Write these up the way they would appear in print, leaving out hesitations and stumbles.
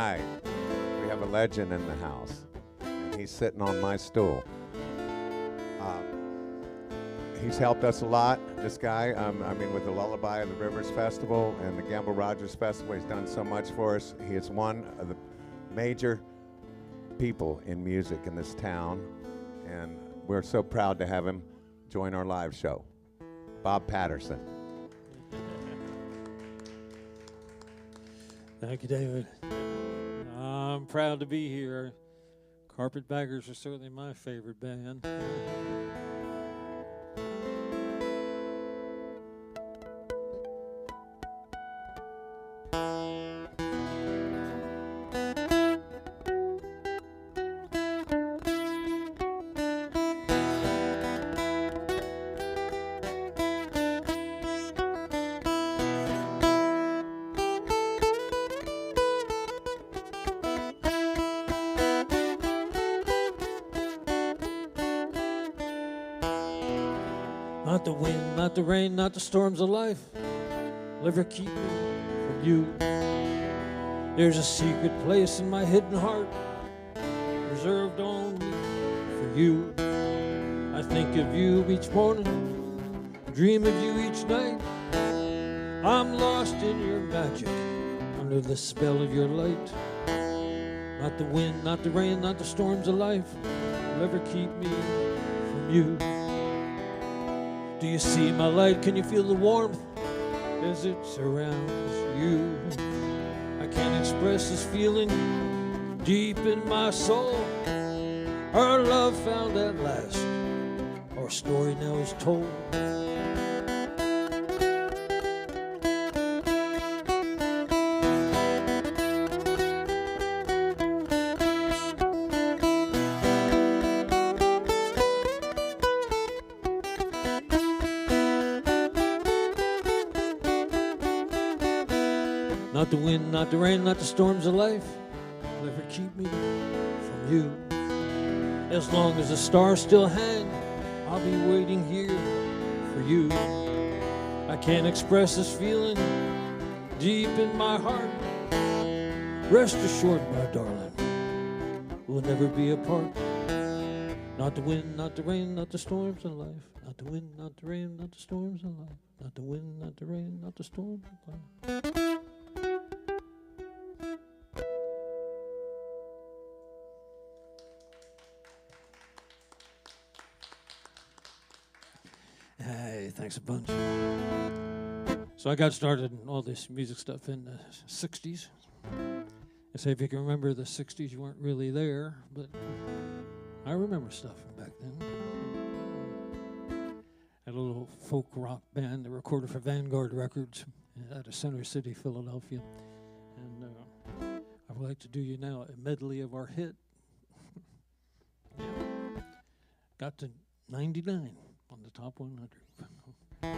tonight we have a legend in the house, and he's sitting on my stool. He's helped us a lot, this guy. I mean, with the Lullaby of the Rivers Festival and the Gamble Rogers Festival, he's done so much for us. He is one of the major people in music in this town, and we're so proud to have him join our live show. Bob Patterson. Thank you, David. I'm proud to be here. Carpetbaggers are certainly my favorite band. Not the wind, not the rain, not the storms of life will ever keep me from you. There's a secret place in my hidden heart reserved only for you. I think of you each morning, dream of you each night. I'm lost in your magic, under the spell of your light. Not the wind, not the rain, not the storms of life will ever keep me from you. Do you see my light? Can you feel the warmth as it surrounds you? I can't express this feeling deep in my soul. Our love found at last, our story now is told. Not the wind, not the rain, not the storms of life will ever keep me from you. As long as the stars still hang, I'll be waiting here for you. I can't express this feeling deep in my heart. Rest assured, my darling, we'll never be apart. Not the wind, not the rain, not the storms of life. Not the wind, not the rain, not the storms of life. Not the wind, not the rain, not the storms of life. Hey, thanks a bunch. So I got started in all this music stuff in the 60s. I say if you can remember the 60s, you weren't really there, but I remember stuff from back then. Had a little folk rock band that recorded for Vanguard Records out of Center City, Philadelphia. And I would like to do you now a medley of our hit. Yeah. Got to 99. On the top 100. How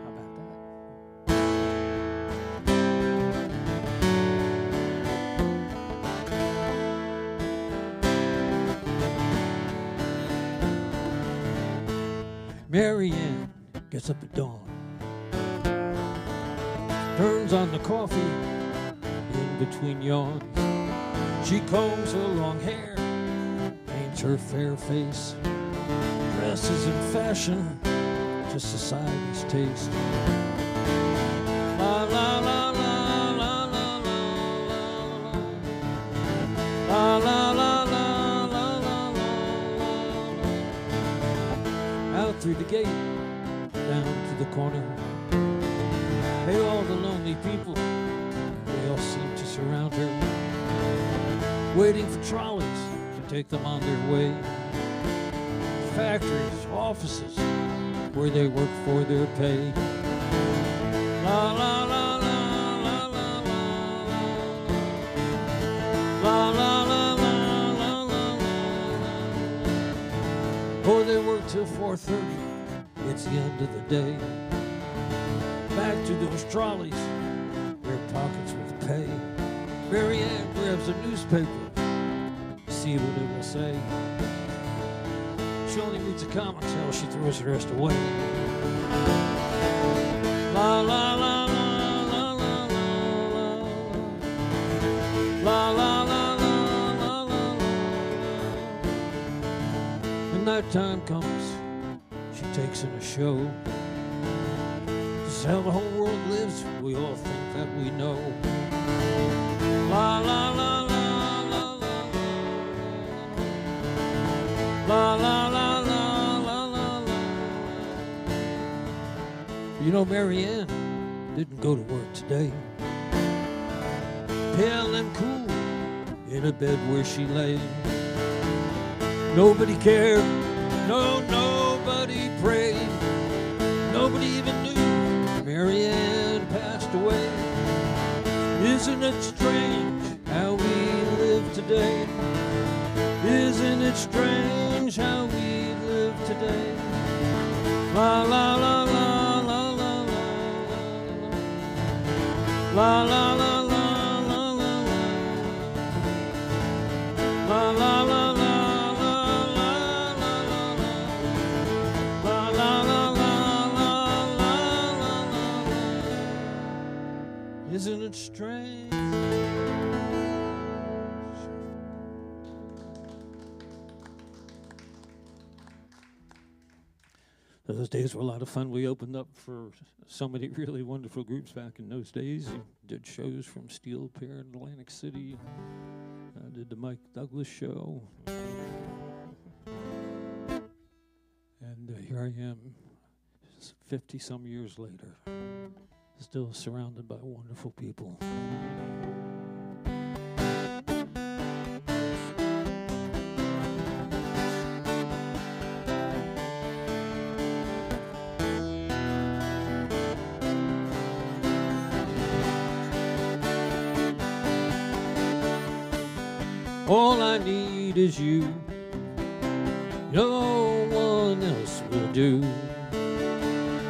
about that? Mary Ann gets up at dawn, turns on the coffee in between yawns. She combs her long hair, paints her fair face, dresses in fashion to society's taste. La la la la la la la la la la la la la la. Out through the gate, down to the corner. Hey, all the lonely people, they all seem to surround her, waiting for trolleys to take them on their way. Factories, offices, where they work for their pay. La la la la la la la la la la la. Oh, they work till 4:30. It's the end of the day. Back to those trolleys, their pockets with pay. Mary Ann grabs a newspaper, see what it will say. She only reads the comics, hell, she throws the rest away. La la la la la la la la that time comes, she takes in a show. This is how the whole world lives, we all think that we know. La la la la la la la la la la la la la. You know, Mary Ann didn't go to work today. Pale and cool in a bed where she lay. Nobody cared, no, nobody prayed. Nobody even knew Mary Ann passed away. Isn't it strange how we live today? Isn't it strange how we live today? La la la la la la la la la la. La la la la la la la la la la la la la. Isn't it strange? Those days were a lot of fun. We opened up for so many really wonderful groups back in those days. We did shows from Steel Pier in Atlantic City. I did the Mike Douglas show. And here I am, 50-some years later, still surrounded by wonderful people. All I need is you. No one else will do.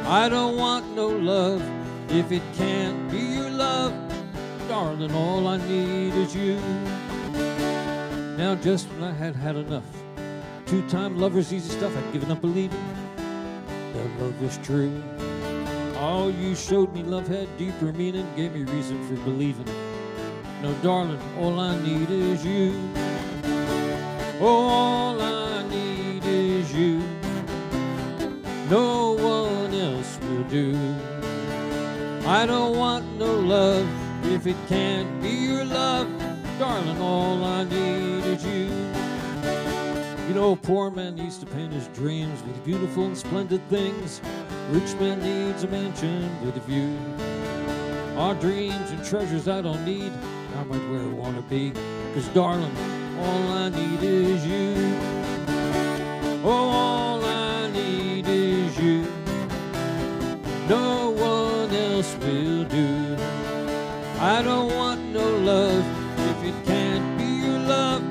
I don't want no love if it can't be your love. Darling, all I need is you. Now just when I had had enough, two-time lovers, easy stuff, I'd given up believing that love was true. All you showed me love had deeper meaning, gave me reason for believing. No, darling, all I need is you. Oh, all I need is you. No one else will do. I don't want no love if it can't be your love. Darling, all I need is you. You know, a poor man needs to paint his dreams with beautiful and splendid things. Rich man needs a mansion with a view. Our dreams and treasures I don't need. I'm right where I want to be, 'cause darling, all I need is you. Oh, all I need is you. No one else will do. I don't want no love if it can't be your love.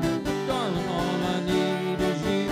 Darling, all I need is you.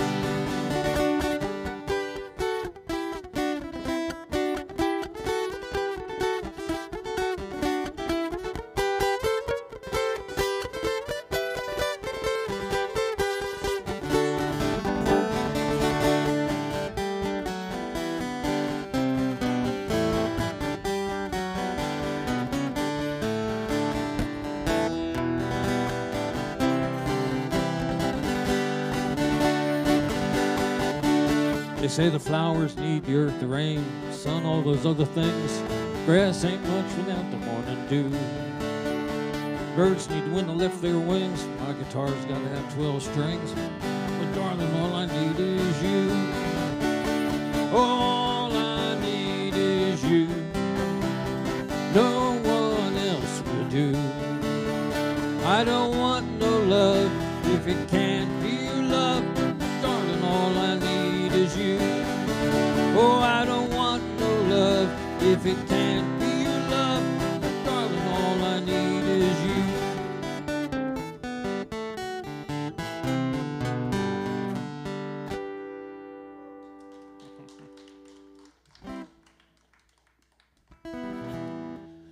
They say the flowers need the earth, the rain, the sun, all those other things. Grass ain't much without the morning dew. Birds need wind to lift their wings. My guitar's gotta have 12 strings. But darling, all I need is you. All I need is you. No one else will do. I don't want no love if it can't be your love. Darling, all I need is you. Oh, I don't want no love if it can't be your love. Darling, all I need is you.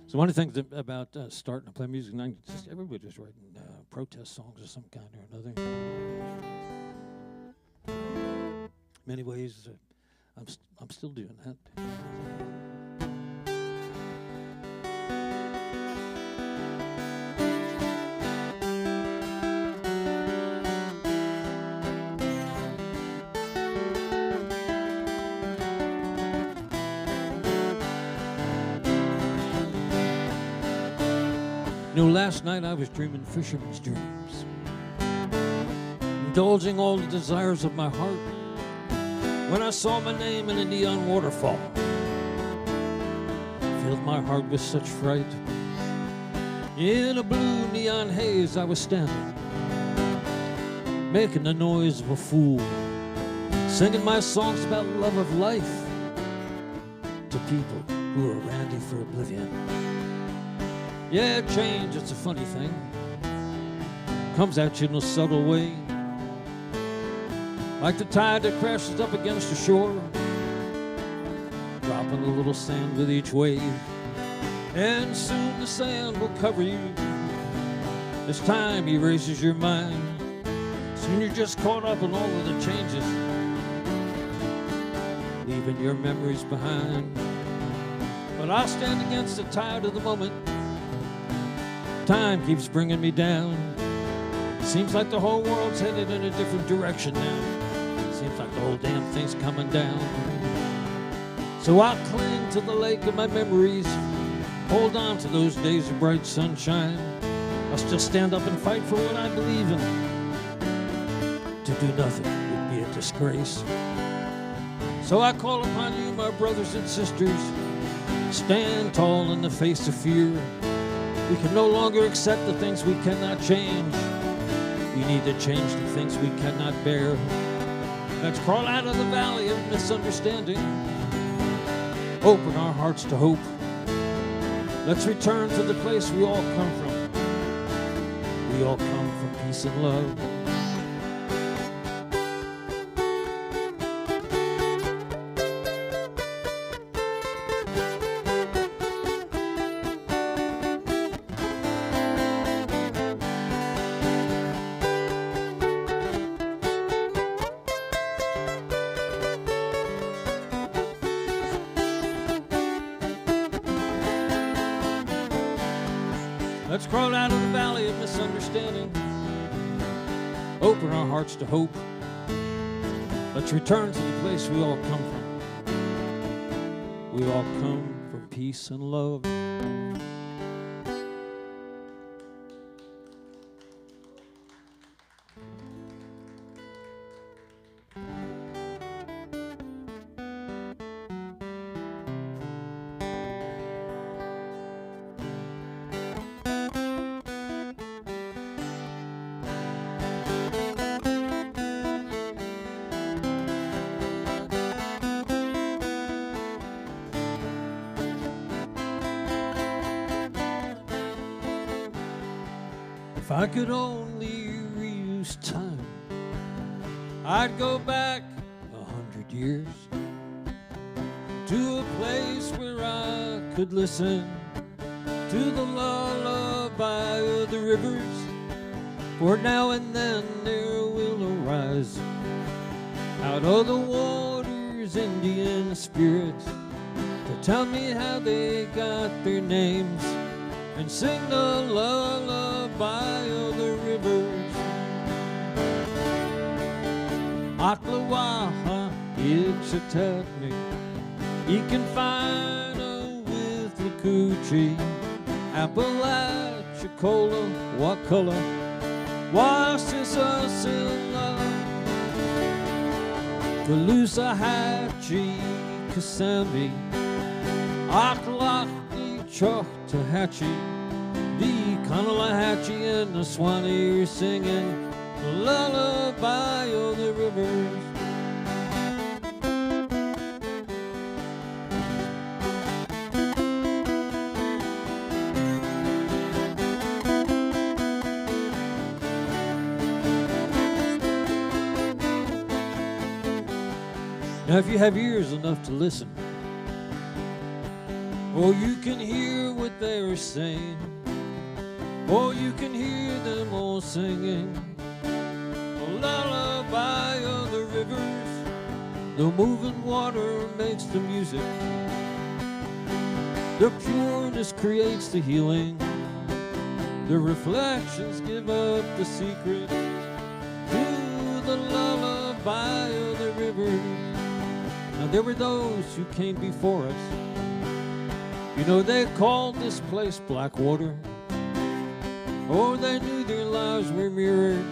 So one of the things about starting to play music, and just everybody's writing protest songs of some kind or another. Many ways, I'm still doing that. You know, last night I was dreaming fisherman's dreams, indulging all the desires of my heart, when I saw my name in a neon waterfall. Filled my heart with such fright. In a blue neon haze I was standing, making the noise of a fool, singing my songs about love of life to people who are randy for oblivion. Yeah, change, it's a funny thing, comes at you in a subtle way, like the tide that crashes up against the shore, dropping a little sand with each wave. And soon the sand will cover you as time erases your mind. Soon you're just caught up in all of the changes, leaving your memories behind. But I'll stand against the tide of the moment. Time keeps bringing me down. Seems like the whole world's headed in a different direction now. Seems like the whole damn thing's coming down. So I'll cling to the lake of my memories, hold on to those days of bright sunshine. I'll still stand up and fight for what I believe in. To do nothing would be a disgrace. So I call upon you, my brothers and sisters, stand tall in the face of fear. We can no longer accept the things we cannot change. We need to change the things we cannot bear. Let's crawl out of the valley of misunderstanding. Open our hearts to hope. Let's return to the place we all come from. We all come from peace and love. Let's crawl out of the valley of misunderstanding. Open our hearts to hope. Let's return to the place we all come from. We all come from peace and love. If I could only reuse time, I'd go back 100 years to a place where I could listen to the lullaby of the rivers. For now and then there will arise out of the waters Indian spirits to tell me how they got their names and sing the lullaby of the rivers. Aklawaha, Ipsatetnik, Ekanfina with Lakuchi, Apalachicola, Wakula, Wasisasilla, Kalusahachi, Kasami, Aklachni, Choktahachi, the Kanalahachi and the Swanee are singing the lullaby of the rivers. Now if you have ears enough to listen, or you can hear what they're saying, or you can hear them all singing a lullaby of the rivers. The moving water makes the music, the pureness creates the healing, the reflections give up the secret to the lullaby of the rivers. Now there were those who came before us. You know, they called this place Blackwater. Oh, they knew their lives were mirrored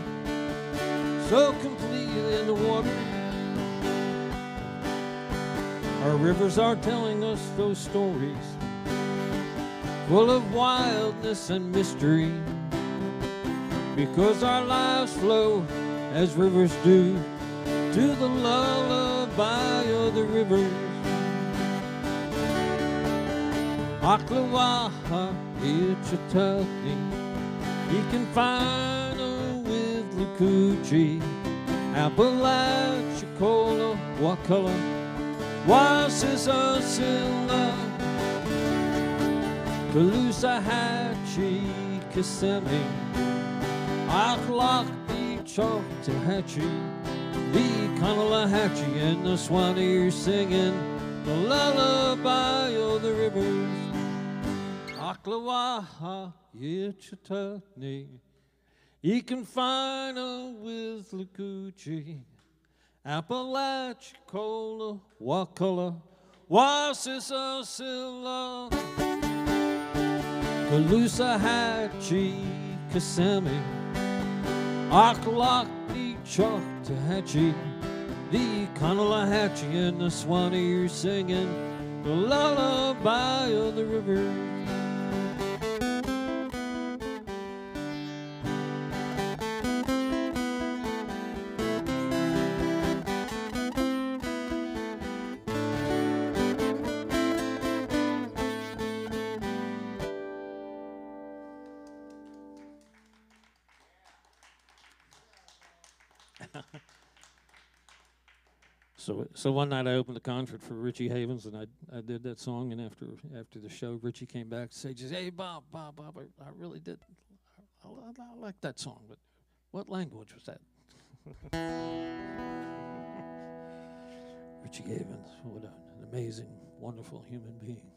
so completely in the water. Our rivers are telling us those stories full of wildness and mystery, because our lives flow as rivers do to the lullaby of the rivers. Aklawaha Ichitani, he can find her with Lukuchi, Apalachicola, Wakala, Wasisasilla, Kalusahachi, Kissimmee, Akhlaq, Choktahachi, the Kanalahachi, and the Swanee singing the lullaby of the rivers. Aklawaha Yichitani, he can find her with Lukuchi, Apalachicola, Wakala, Wasisasilla, Kalusahachi, Kissimmee, Aklakni Choktahachi, the Kanalahachi, and the Swanee singing the lullaby of the river. So one night I opened the concert for Richie Havens, and I did that song, and after the show, Richie came back to say, just, "Hey, Bob, I really did, I like that song, but what language was that?" Richie Havens, what an amazing, wonderful human being.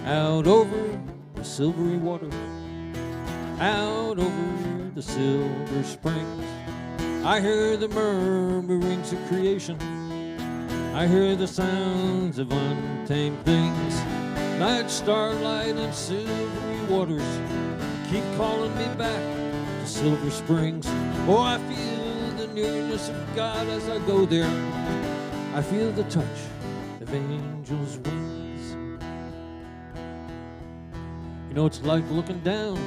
Out over the silvery water, out over the silver springs, I hear the murmurings of creation, I hear the sounds of untamed things. Night starlight and silvery waters keep calling me back to Silver Springs. Oh, I feel the nearness of God as I go there. I feel the touch of angels' wings. You know, it's like looking down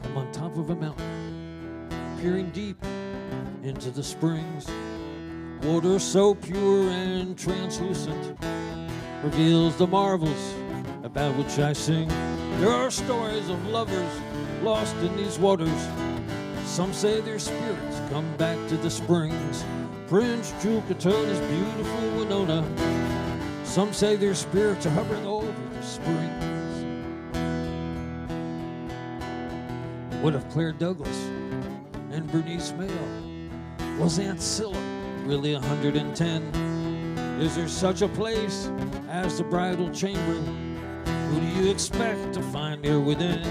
from on top of a mountain, peering deep into the springs. Water so pure and translucent reveals the marvels about which I sing. There are stories of lovers lost in these waters. Some say their spirits come back to the springs. Prince Chukatana's beautiful Winona. Some say their spirits are hovering over the springs. What if Claire Douglas and Bernice Mayo? Was Aunt Scylla really 110? Is there such a place as the bridal chamber? Who do you expect to find there within?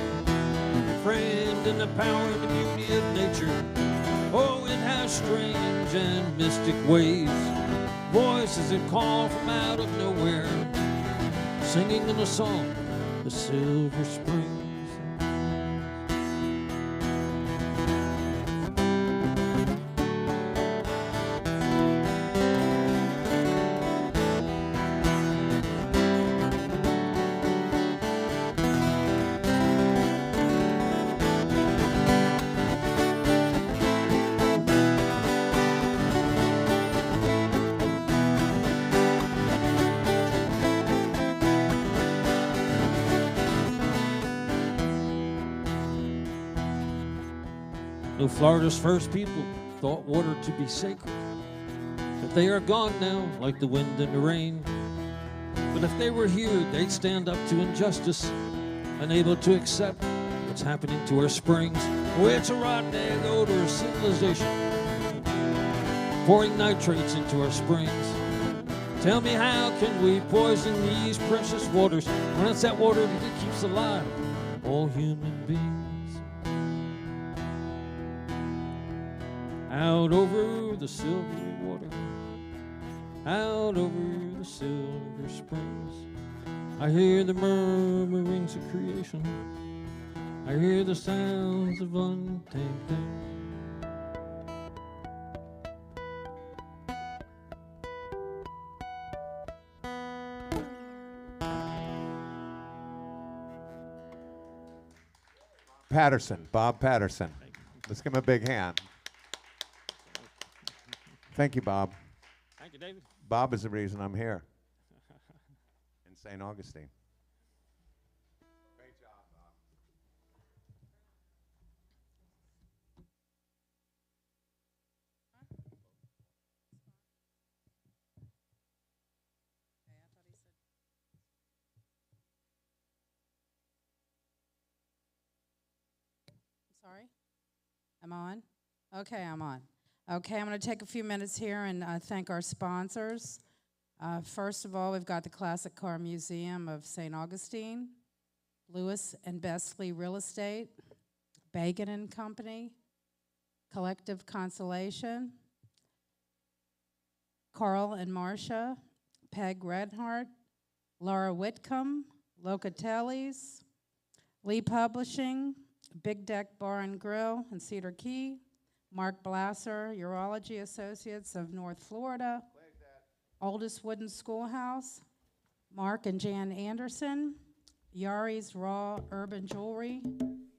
Framed in the power and the beauty of nature. Oh, it has strange and mystic ways. Voices that call from out of nowhere, singing in a song, the Silver Springs. Florida's first people thought water to be sacred, but they are gone now like the wind and the rain. But if they were here, they'd stand up to injustice, unable to accept what's happening to our springs. Oh, it's a rotten egg odor of civilization, pouring nitrates into our springs. Tell me, how can we poison these precious waters when it's that water that keeps alive all human beings. Out over the silvery water, out over the silver springs, I hear the murmurings of creation, I hear the sounds of untamed things. Patterson, Bob Patterson. Let's give him a big hand. Thank you, Bob. Thank you, David. Bob is the reason I'm here in St. Augustine. Great job, Bob. Sorry? I'm on? Okay, I'm on. Okay, I'm going to take a few minutes here and thank our sponsors. First of all, we've got the Classic Car Museum of St. Augustine, Lewis and Besley Real Estate, Bacon and Company, Collective Consolation, Carl and Marcia, Peg Redhart, Laura Whitcomb, Locatelli's, Lee Publishing, Big Deck Bar and Grill in Cedar Key, Mark Blasser, Urology Associates of North Florida, Oldest Wooden Schoolhouse, Mark and Jan Anderson, Yari's Raw Urban Jewelry,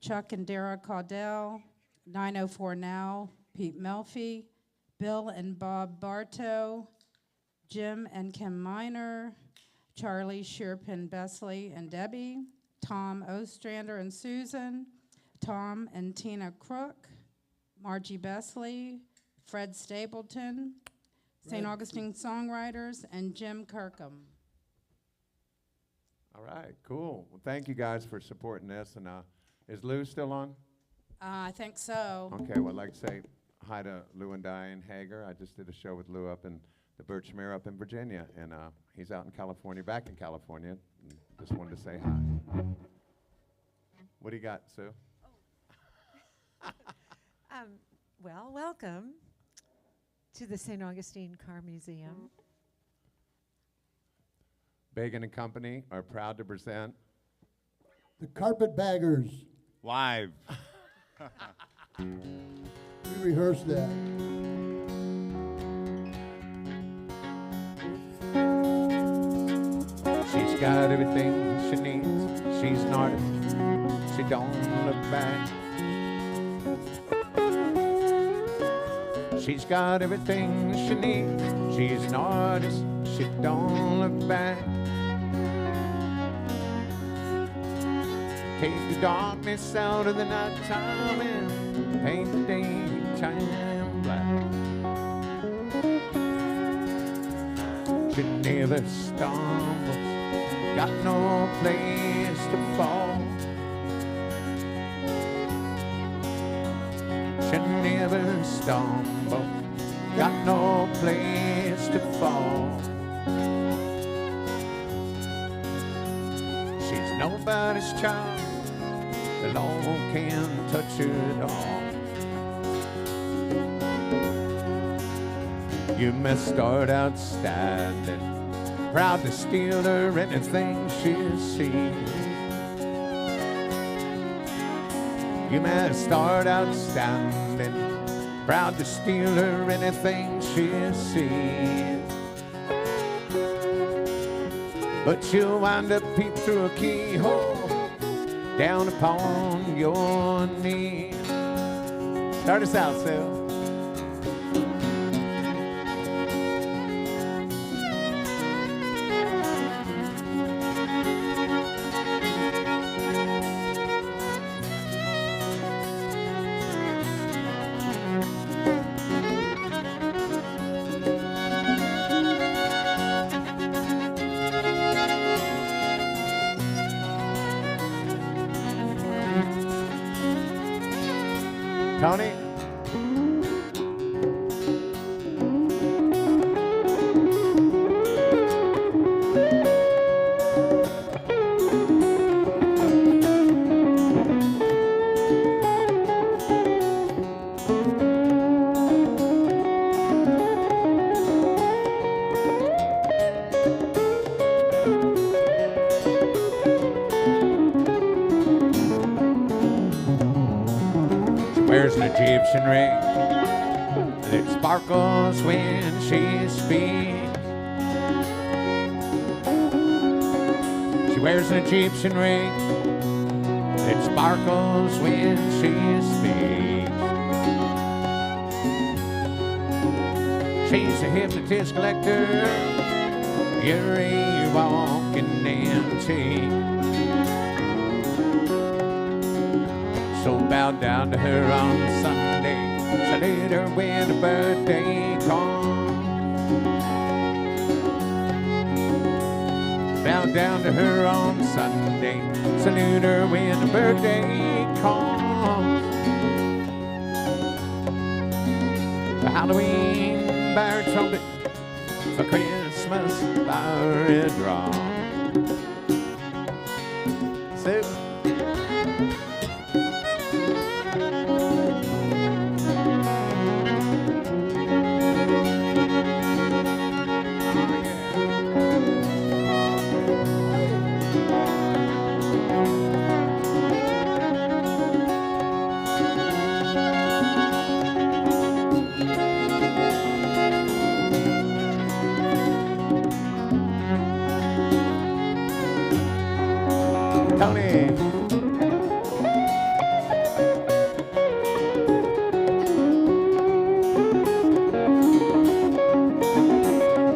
Chuck and Dara Caudell, 904 Now, Pete Melfi, Bill and Bob Bartow, Jim and Kim Miner, Charlie Shearpin Besley and Debbie, Tom Ostrander and Susan, Tom and Tina Crook, Margie Besley, Fred Stapleton, St. Augustine Songwriters, and Jim Kirkham. All right, cool. Well, thank you guys for supporting this. And is Lou still on? I think so. Okay, well, I'd like to say hi to Lou and Diane Hager. I just did a show with Lou up in the Birchmere up in Virginia, and he's out in California, back in California. And just wanted to say hi. What do you got, Sue? Well, welcome to the St. Augustine Car Museum. Bacon and Company are proud to present The Carpetbaggers. live. We rehearsed that. She's got everything she needs. She's an artist. She don't look back. She's got everything she needs. She's an artist. She don't look back. Take the darkness out of the nighttime and paint the daytime black. She never stumbles, got no place to fall. She never stumbles, got no place to fall. She's nobody's child, the law can't touch her at all. You may start outstanding, proud to steal her anything she sees. You may start outstanding, proud to steal her anything she sees. But she'll wind up peep through a keyhole, down upon your knees. Start us out, Sue. Tony? wears an Egyptian ring that sparkles when she speaks. She wears an Egyptian ring that sparkles when she speaks. She's a hypnotist collector, you're a walking antique. So bow down to her on Sunday, salute her when her birthday comes. Bow down to her on Sunday, salute her when her birthday comes. For Halloween, by her trumpet, for Christmas, by her drum. So Tony.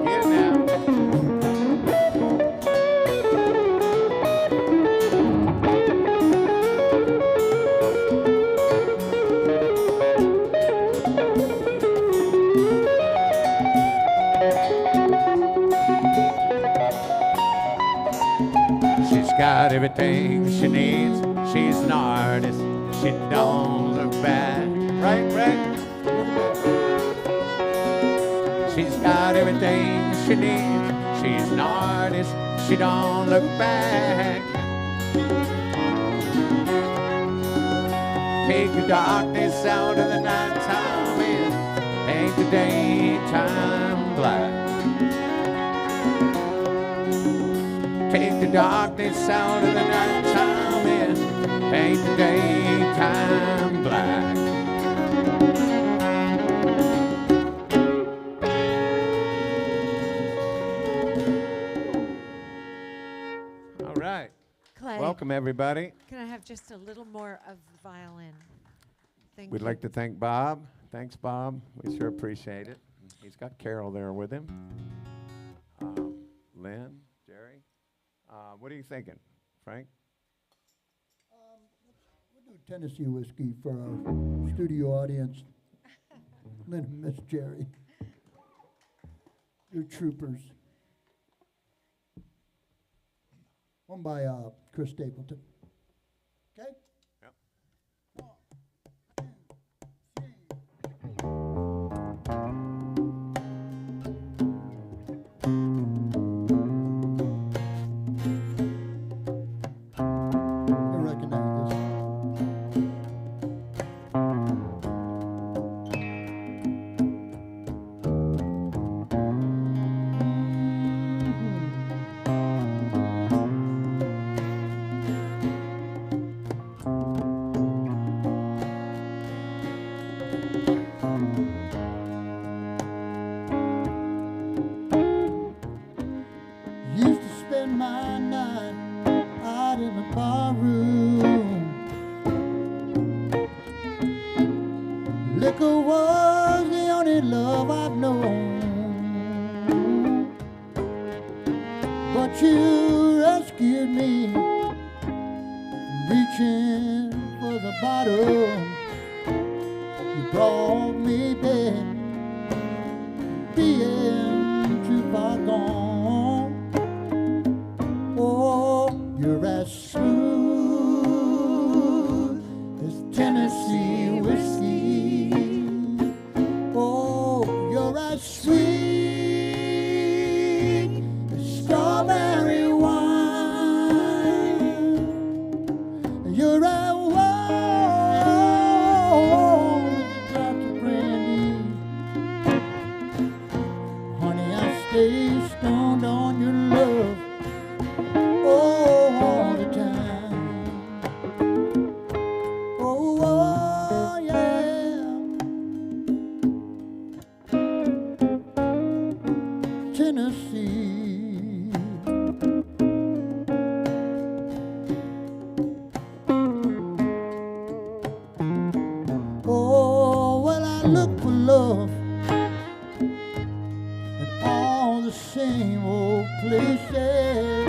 Get it now. She's got everything she needs. She's an artist. She don't look back. Right, right? She's got everything she needs. She's an artist. She don't look back. Take the darkness out of the nighttime and make the daytime black. Take the darkness out of the nighttime and paint the daytime black. All right. Clay, Welcome, everybody. can I have just a little more of the violin? Thank We'd you. like to thank Bob. Thanks, Bob. We sure appreciate it. He's got Carol there with him. Lynn, Jerry. What are you thinking, Frank? We'll do Tennessee whiskey for our studio audience. Lynn and Miss Jerry. You're troopers. One by Chris Stapleton. Okay? Yep. 1, 2, 3. You recognize this? Used to spend my night out in the bar room. Liquor was the only love I've known. But you rescued me, reaching for the bottle. You brought me back, being too far gone. Oh, you're as smooth as Tennessee whiskey. Oh, you're as sweet as strawberry wine. You're as warm as a drop of brandy. love in all the same old places.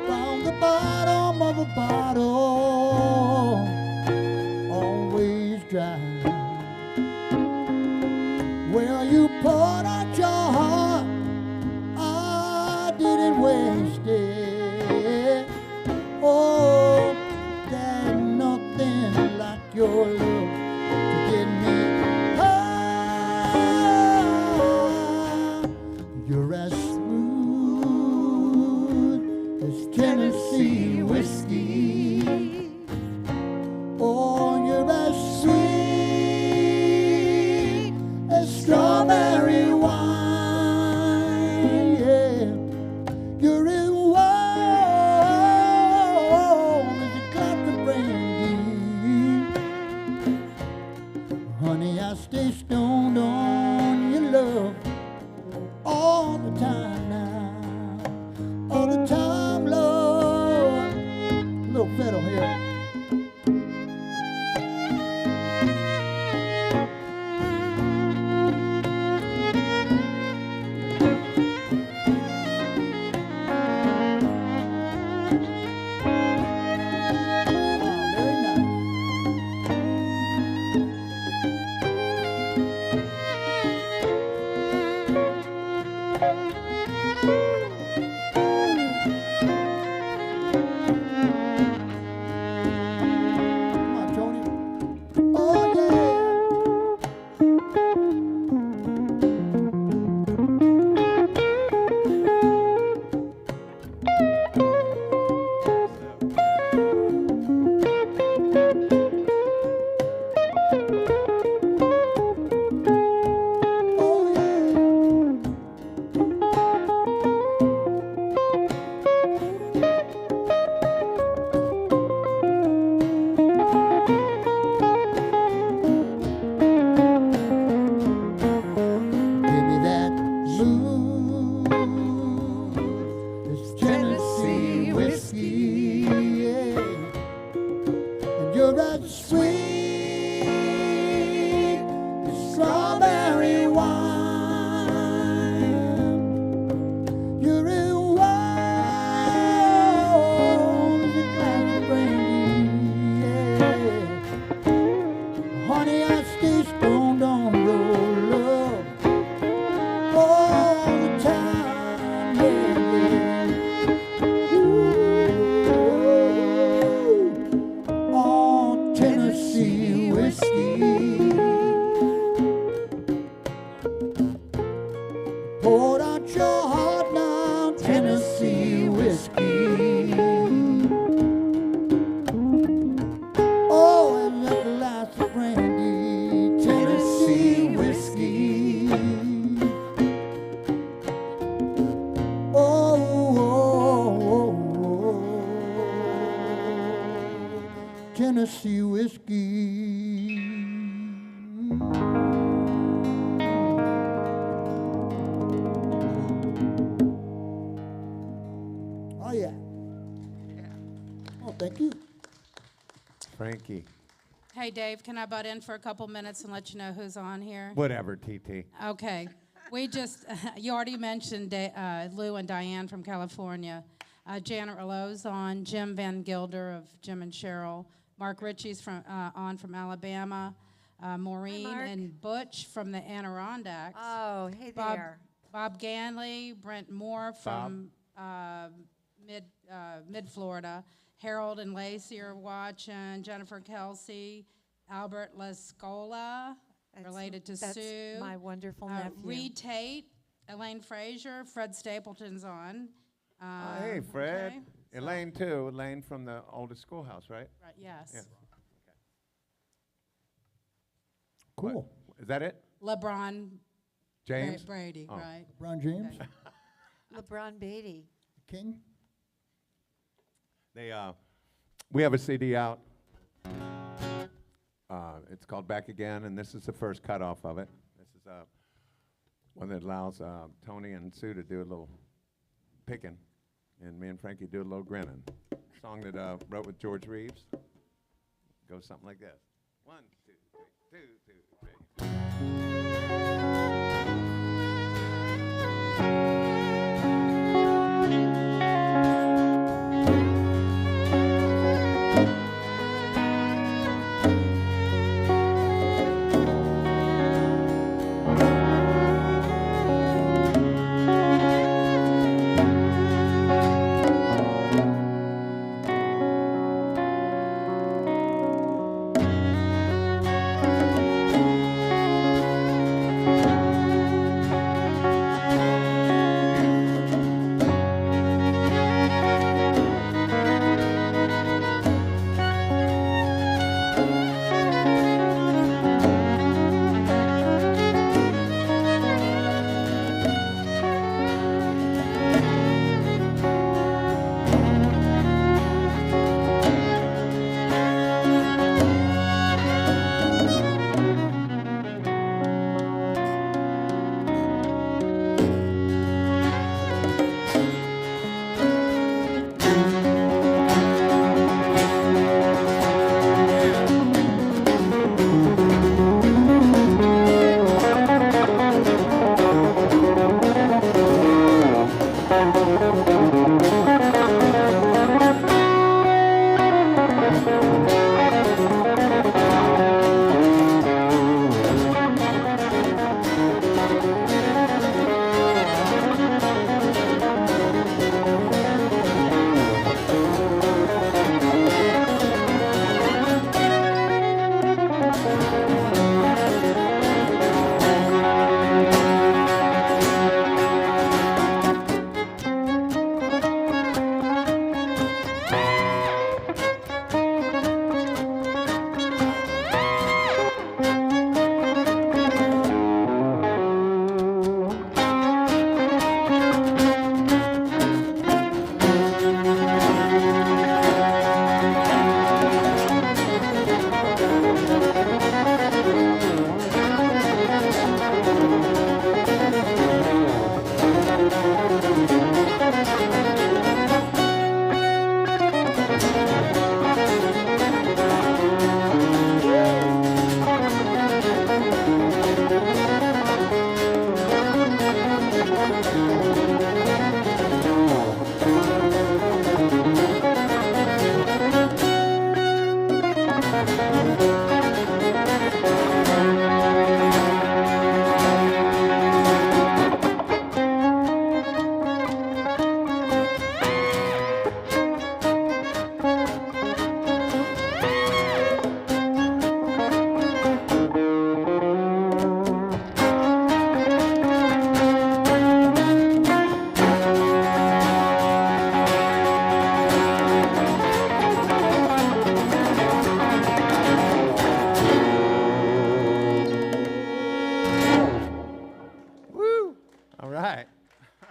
From the bottom of a bottle, always dry. Well, you poured out your heart, I didn't waste it. Oh, there's nothing like your love to get me high. You're as smooth as Tennessee whiskey. Oh, you're as sweet as strawberry wine. Yeah, you're as warm as a glass of brandy. Honey, I stay stoned on your love all the time now. All the time, Lord. Little fiddle here. Very nice. Come on, Tony. Oh, yeah. Oh, yeah. Give me that smooth, it's Tennessee whiskey, yeah. And you're that sweet, as strawberry wine. You're as warm as a glass of brandy, yeah. Honey, I stay stoned on your love all the time, yeah, yeah. Ooh, all Tennessee whiskey. Poured out your heart now, Tennessee whiskey. Oh, and a glass of brandy, Tennessee whiskey. Oh, Tennessee whiskey. Oh, yeah. Oh, thank you. Frankie. Hey, Dave, can I butt in for a couple minutes and let you know who's on here? Whatever, TT. Okay. We just, you already mentioned Lou and Diane from California. Janet Rouleau's on, Jim Van Gilder of Jim and Cheryl, Mark Ritchie's on from Alabama, Maureen Mark. and Butch from the Adirondacks. Oh, hey Bob, there. Bob Ganley, Brent Moore from mid Florida, Harold and Lacey are watching, Jennifer Kelsey, Albert Lascola, related to That's Sue. my wonderful nephew. Reed Tate, Elaine Frazier, Fred Stapleton's on. Hey, Fred. okay, so- Elaine, too. Elaine from the oldest schoolhouse, right? Right, yes. Yeah. Cool. Is that it? LeBron James? Brady, Oh. right. LeBron James, Okay. LeBron Beatty. King. We have a CD out. It's called Back Again, and this is the first cutoff of it. This is one that allows Tony and Sue to do a little picking, and me and Frankie do a little grinning. Song that wrote with George Reeves. Goes something like this. 1, 2, 3, 2, 2, 3.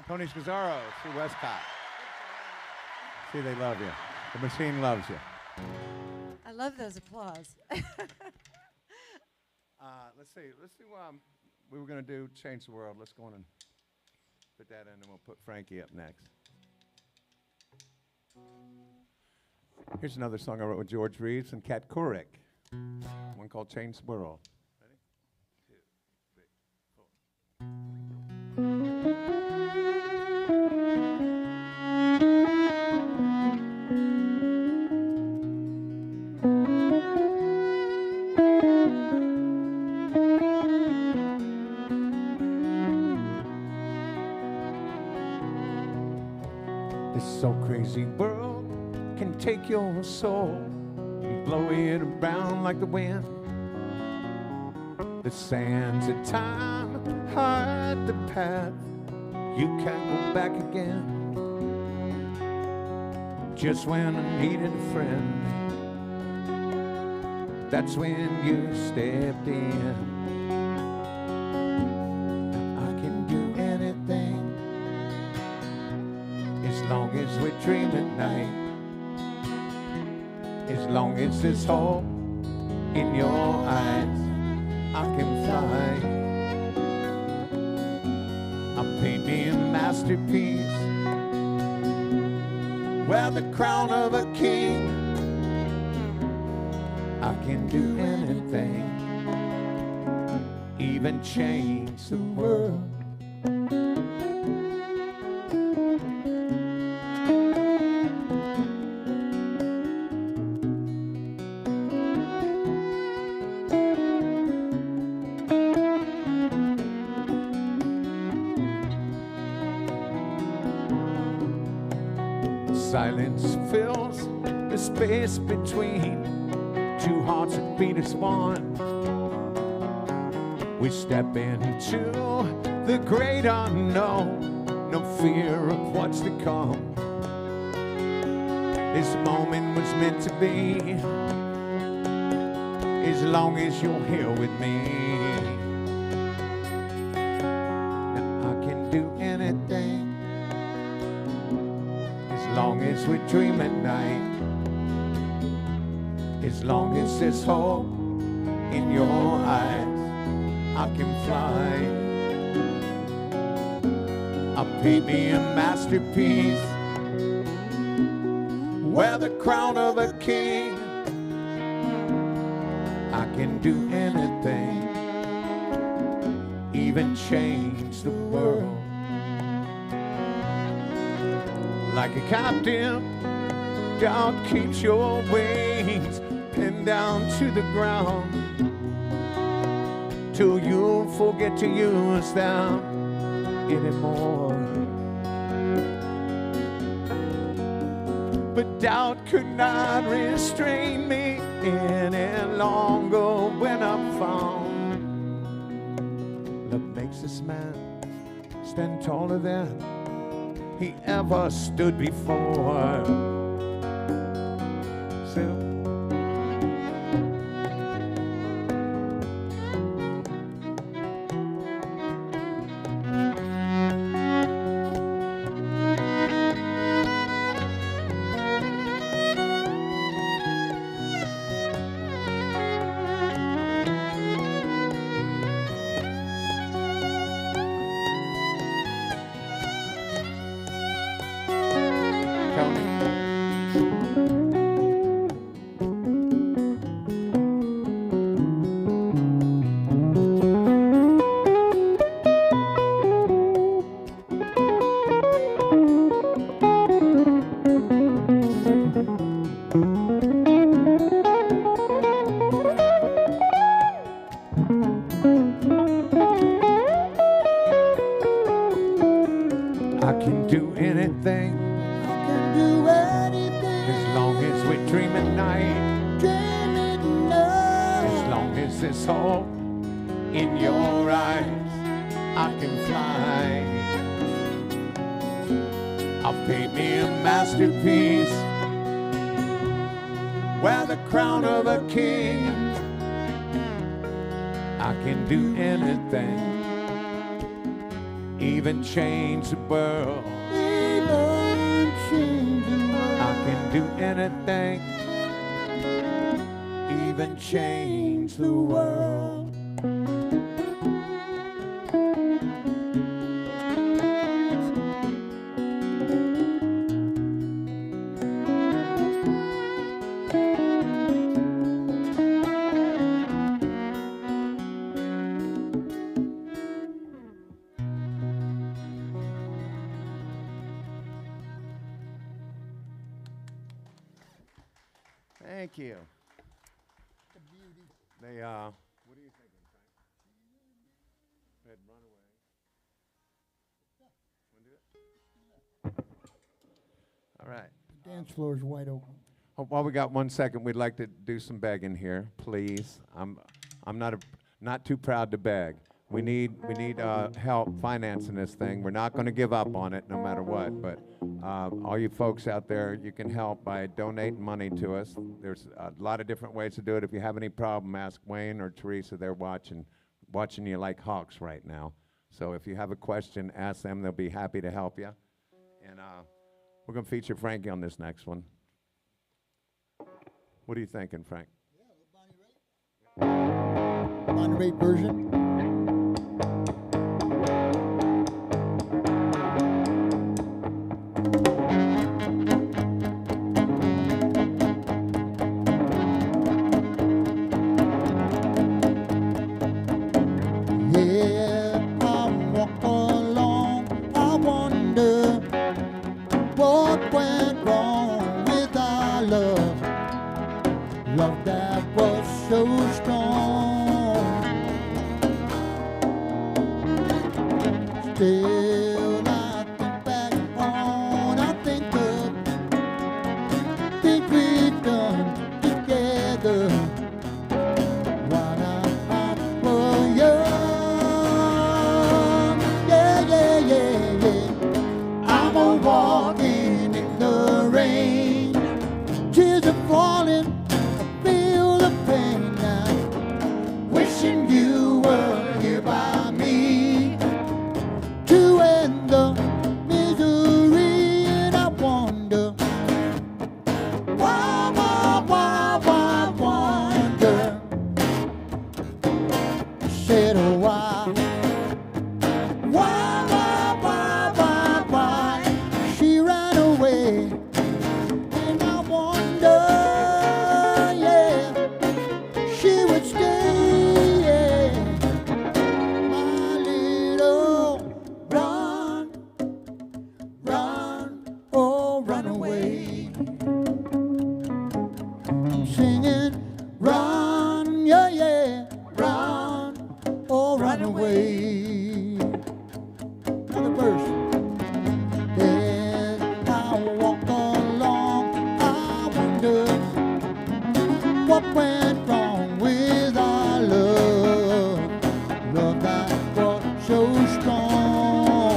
Tony Scazzaro, Sue Westcott. See, they love you. The machine loves you. I love those applause. Let's see. We were going to do Change the World. Let's go on and put that in, and we'll put Frankie up next. Here's another song I wrote with George Reeves and Kat Couric. One called Change the World. Ready? 2, 3, 4. This so crazy world can take your soul and blow it around like the wind. The sands of time hide the path. You can't go back again. Just when I needed a friend, that's when you stepped in. I can do anything as long as we dream at night. As long as there's hope in your eyes, I can fly. I'm painting a masterpiece, wear the crown of a king. I can do anything, even change the world. Silence fills the space between two hearts that beat as one. We step into the great unknown, no fear of what's to come. This moment was meant to be, as long as you're here with me. Now I can do anything, as long as we dream at night, as long as there's hope in your eyes, I can fly. I'll paint me a masterpiece, wear the crown of a king. I can do anything, even change the world. Like a captain, doubt keeps your wings pinned down to the ground, till you forget to use them anymore. But doubt could not restrain me any longer when I'm found. Love makes this man stand taller than he ever stood before. So I can do anything, I can do anything. as long as we dream at night, Dream at night. as long as there's hope in your eyes, I can fly. I'll paint me a masterpiece, wear the crown of a king. I can do anything, even change the world. Even change the world. I can do anything, even change the world. Thank you. They, what are you thinking, Frank? Red Runaway. Want to do it? All right. The dance floor is wide open. While we got 1 second, we'd like to do some begging here, please. I'm not too proud to beg. We need help financing this thing. We're not going to give up on it no matter what. But all you folks out there, you can help by donating money to us. There's a lot of different ways to do it. If you have any problem, ask Wayne or Teresa. They're watching you like hawks right now. So if you have a question, ask them. They'll be happy to help you. And we're going to feature Frankie on this next one. What are you thinking, Frank? Bonnie Raitt version. Still I think back on, I think of things we've done together while I was young. Yeah, yeah, yeah, yeah. I'm a walking in the rain. Tears are falling, I feel the pain now. Wishing you were here by me to end the misery, and I wonder why, wonder. I said, oh, why, she ran away, and I wonder, yeah, she would stay, yeah. My little run, oh, run away. I'm singing, run, yeah, yeah, run, oh, run away. Another verse. As I walk along, I wonder what went wrong with our love, love that was so strong.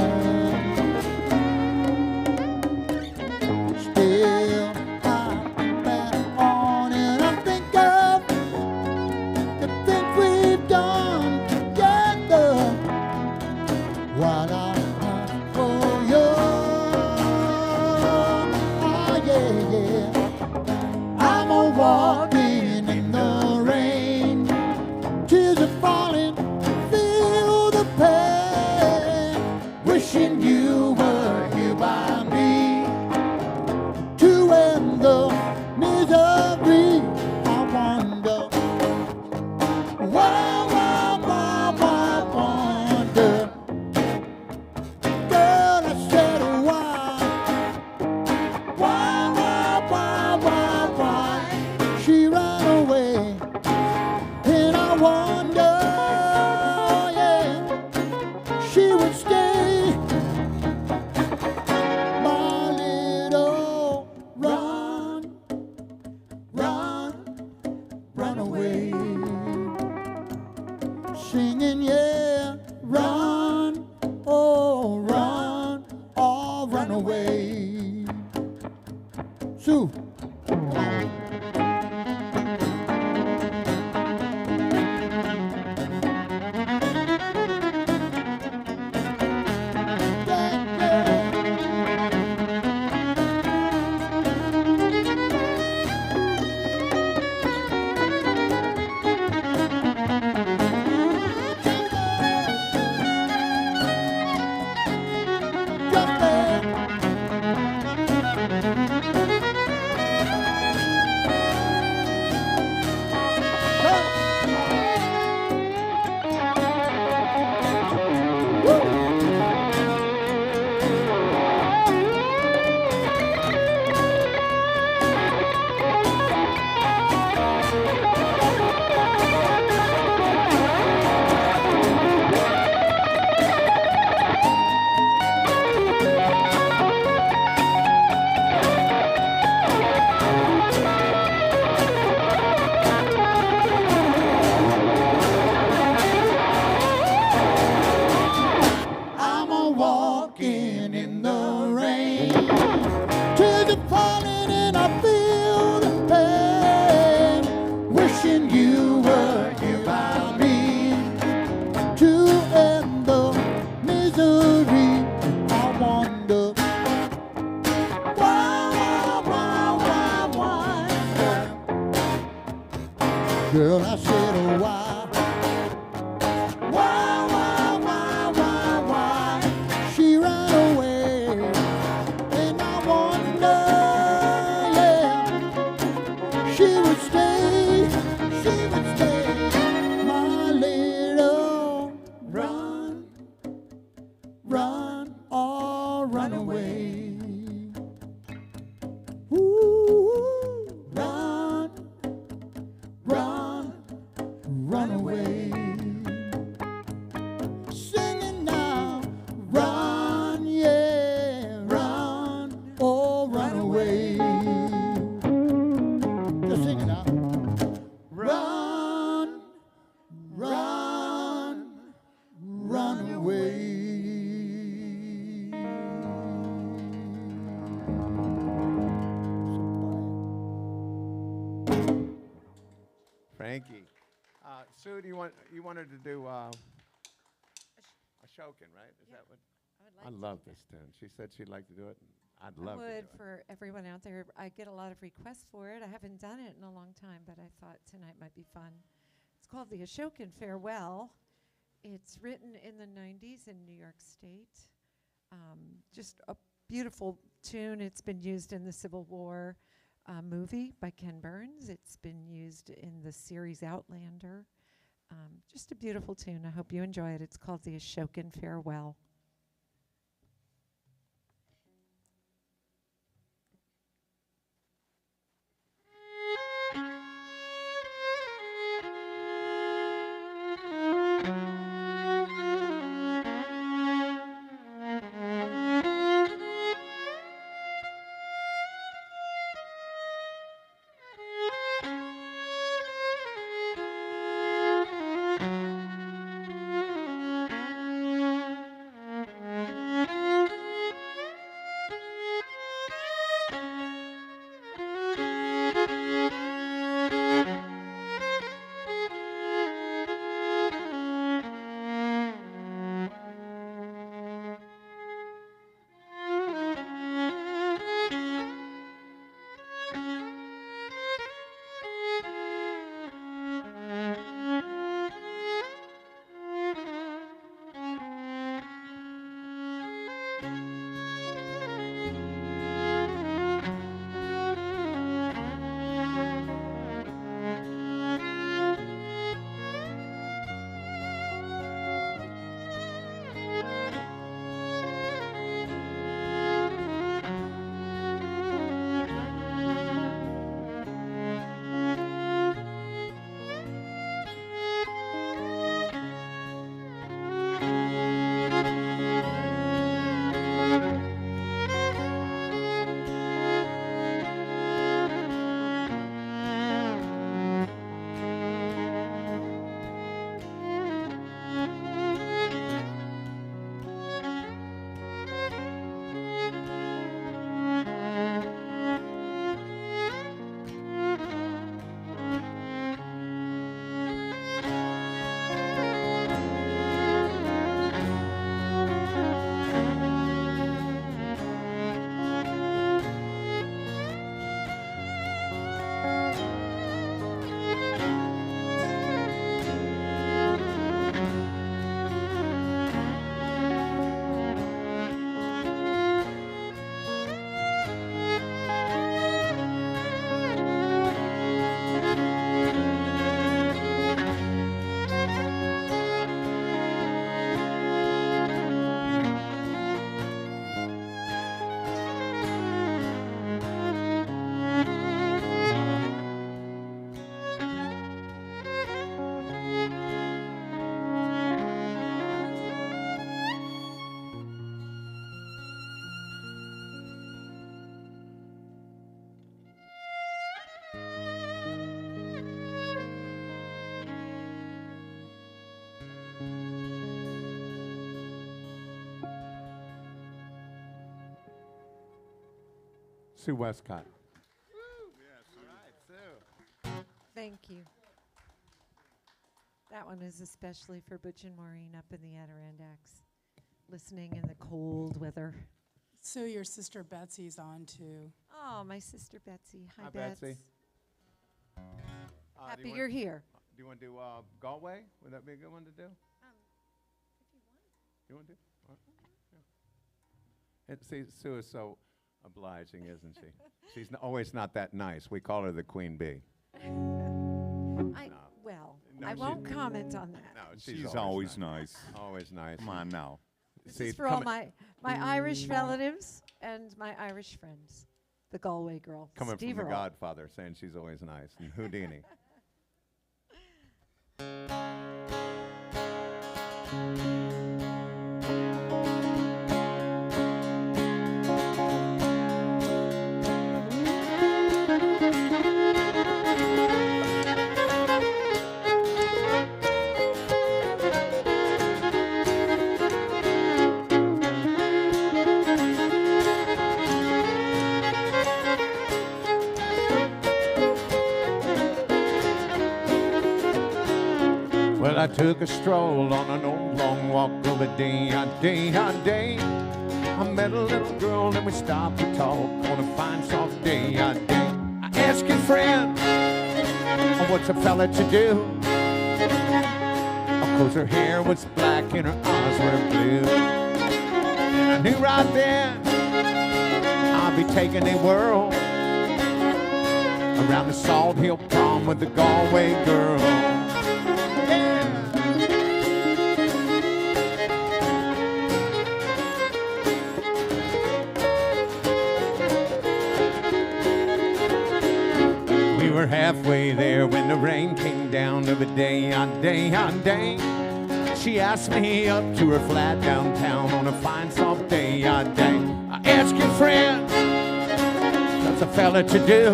Still, I think back on and I think of the things we've done together while I was so young. Oh, yeah, yeah. I'm a walking in the rain. Tears are falling, feel the pain. Wishing you were here by me to end the misery. I wonder why, wonder. Girl, I said why, she ran away, and I wonder, yeah, she would stay. My little run away, singing, yeah, run, oh, run away. Sue. Girl, I said, oh, why, she ran away, and I wonder, yeah, she would stay, my little run away. Ooh, run run away. Singing now, run, yeah, run, oh, run away. Just sing it now. Run, run, run away. Frankie. Sue, you wanted to do a Ashokan, right? Is that what? I love this tune. She said she'd like to do it. I'd love to do would it. for everyone out there. I get a lot of requests for it. I haven't done it in a long time, but I thought tonight might be fun. It's called the Ashokan Farewell. It's written in the 90s in New York State. Just a beautiful tune. It's been used in the Civil War movie by Ken Burns. It's been used in the series Outlander. Just a beautiful tune. I hope you enjoy it. It's called the Ashokan Farewell. Sue Westcott. Thank you. That one is especially for Butch and Maureen up in the Adirondacks, listening in the cold weather. Sue, your sister Betsy's on too. Oh, my sister Betsy. Hi, Hi, Bets. Betsy. Happy you're here. Do you want to do Galway? Would that be a good one to do? You want to do? Yeah. See, Sue is so obliging, isn't she? She's always not that nice. We call her the Queen Bee. I won't comment on that. No, She's always nice. Always nice. Come on now. This is for all my Irish relatives and my Irish friends. The Galway girl. Coming Steve from the Earle. Godfather, saying she's always nice. And Houdini. Well, I took a stroll on an old long walk of a day. I met a little girl and we stopped to talk on a fine soft day. I asked her friend, what's a fella to do? Of course her hair was black and her eyes were blue. And I knew right then I'd be taking a whirl around the Salt Hill prom with the Galway girl. We were halfway there when the rain came down of a day. She asked me up to her flat downtown on a fine soft day. I asked your friend, what's a fella to do?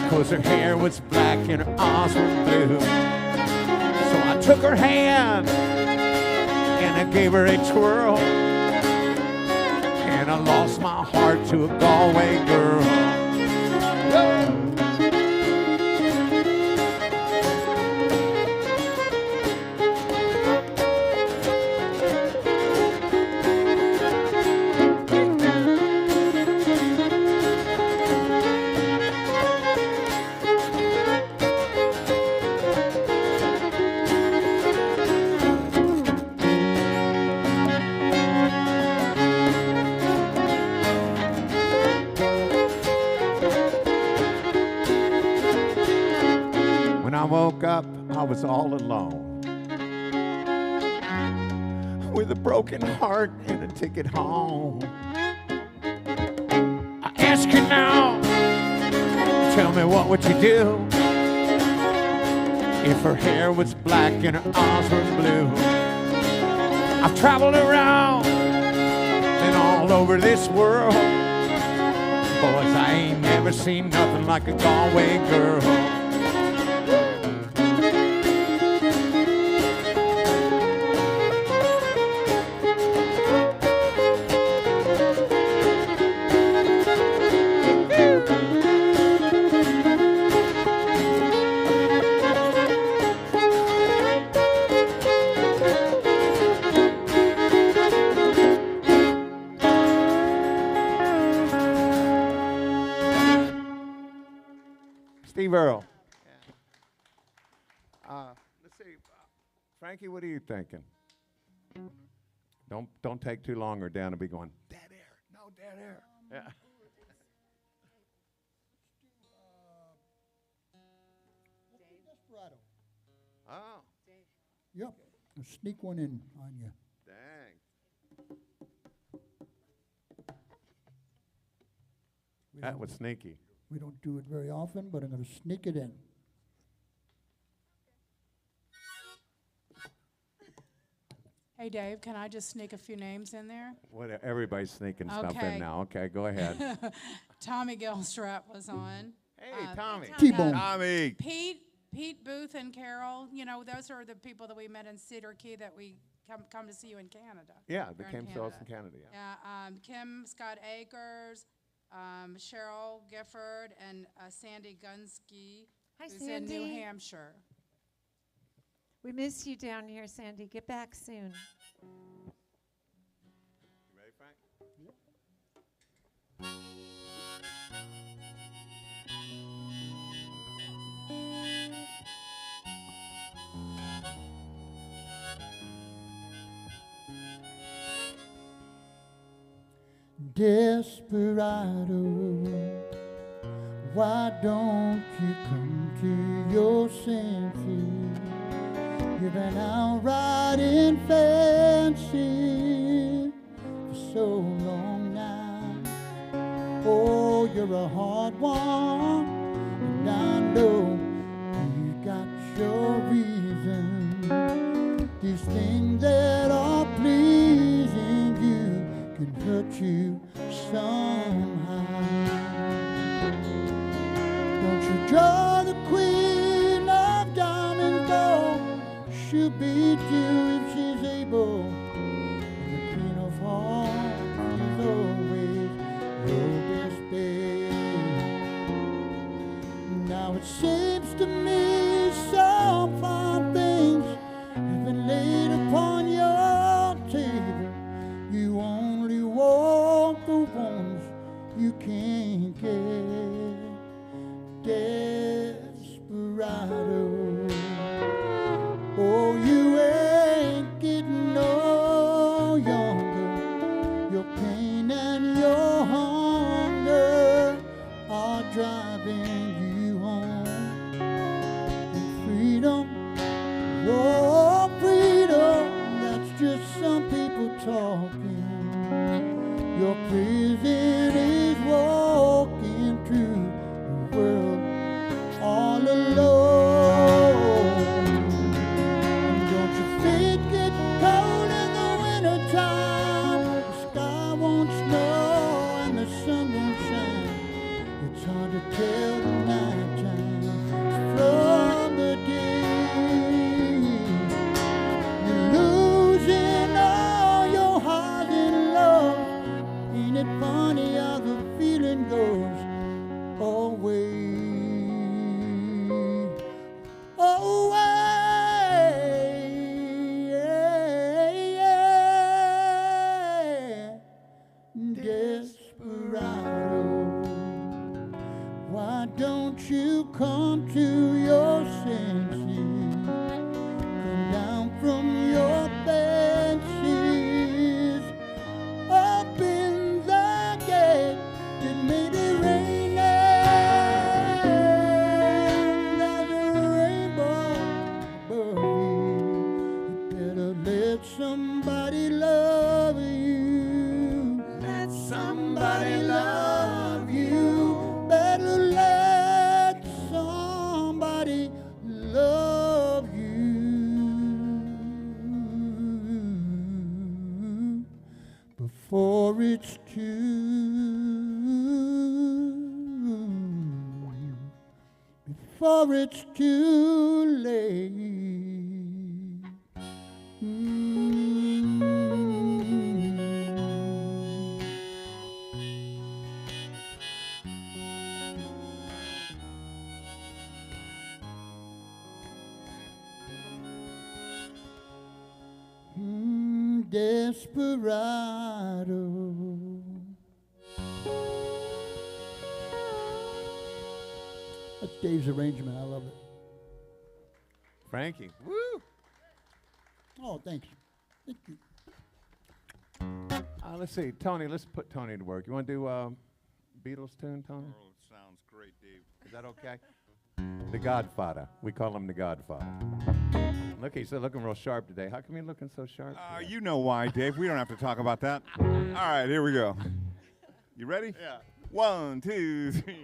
Of course her hair was black and her eyes were blue. So I took her hand and I gave her a twirl, and I lost my heart to a Galway girl. I woke up, I was all alone, with a broken heart and a ticket home. I ask you now, tell me what would you do if her hair was black and her eyes were blue? I've traveled around and all over this world, boys, I ain't never seen nothing like a Galway girl. Steve Earle. Let's see, Frankie, what are you thinking? Don't take too long or Dan will be going, dead air, no dead air. Yeah. Desperado. Oh, Yep. Sneak one in on you. dang. That was sneaky. We don't do it very often, but I'm going to sneak it in. Hey, Dave, can I just sneak a few names in there? What? Everybody's sneaking stuff Okay. in now. Okay, go ahead. Tommy Gilstrap was on. Hey, Tommy. T-Bone. Tommy. Pete Booth and Carol, you know, those are the people that we met in Cedar Key that we come to see you in Canada. Yeah, they They're came in to us Canada. in Canada. Yeah. Yeah, Kim Scott Akers, Cheryl Gifford, and Sandy Gunsky, Hi, who's in New Sandy. Hampshire. We miss you down here, Sandy. Get back soon. You ready, Frank? Desperado, why don't you come to your senses? You've been out riding fancy for so long now. Oh, you're a hard one, and I know you got a reason. These things that are pleasing you can hurt you somehow. Don't you draw the queen of diamonds, though she'll beat you if she's able. And the queen of hearts is always your best bet. Now it seems to me some fine things have been laid upon your table. You only want the ones you can't get. Desperado. Oh, you ain't getting no younger. Your pain and your hunger are driving you home. And freedom, oh, freedom, that's just some people talking. Your prison is walking through the world all alone. And don't your feet get cold in the wintertime? The sky won't snow and the sun won't shine. It's hard to tell the night time from the day. You're losing all your heart in love. Ain't it funny how the feeling goes away? Desperado, why don't you come to your senses? Come down from your benches, open the gate that may be raining. There's a rainbow above you. You better let somebody love you. Let somebody love you. Better let somebody love you before it's too late. Desperado. That's Dave's arrangement. I love it. Frankie. Woo! Oh, thanks. Thank you. Let's see, Tony. Let's put Tony to work. You want to do Beatles tune, Tony? Oh, sounds great, Dave. Is that okay? The Godfather. We call him the Godfather. Look, he's looking real sharp today. How come you're looking so sharp? Today? You know why, Dave. We don't have to talk about that. All right, here we go. You ready? Yeah. 1, 2, 3.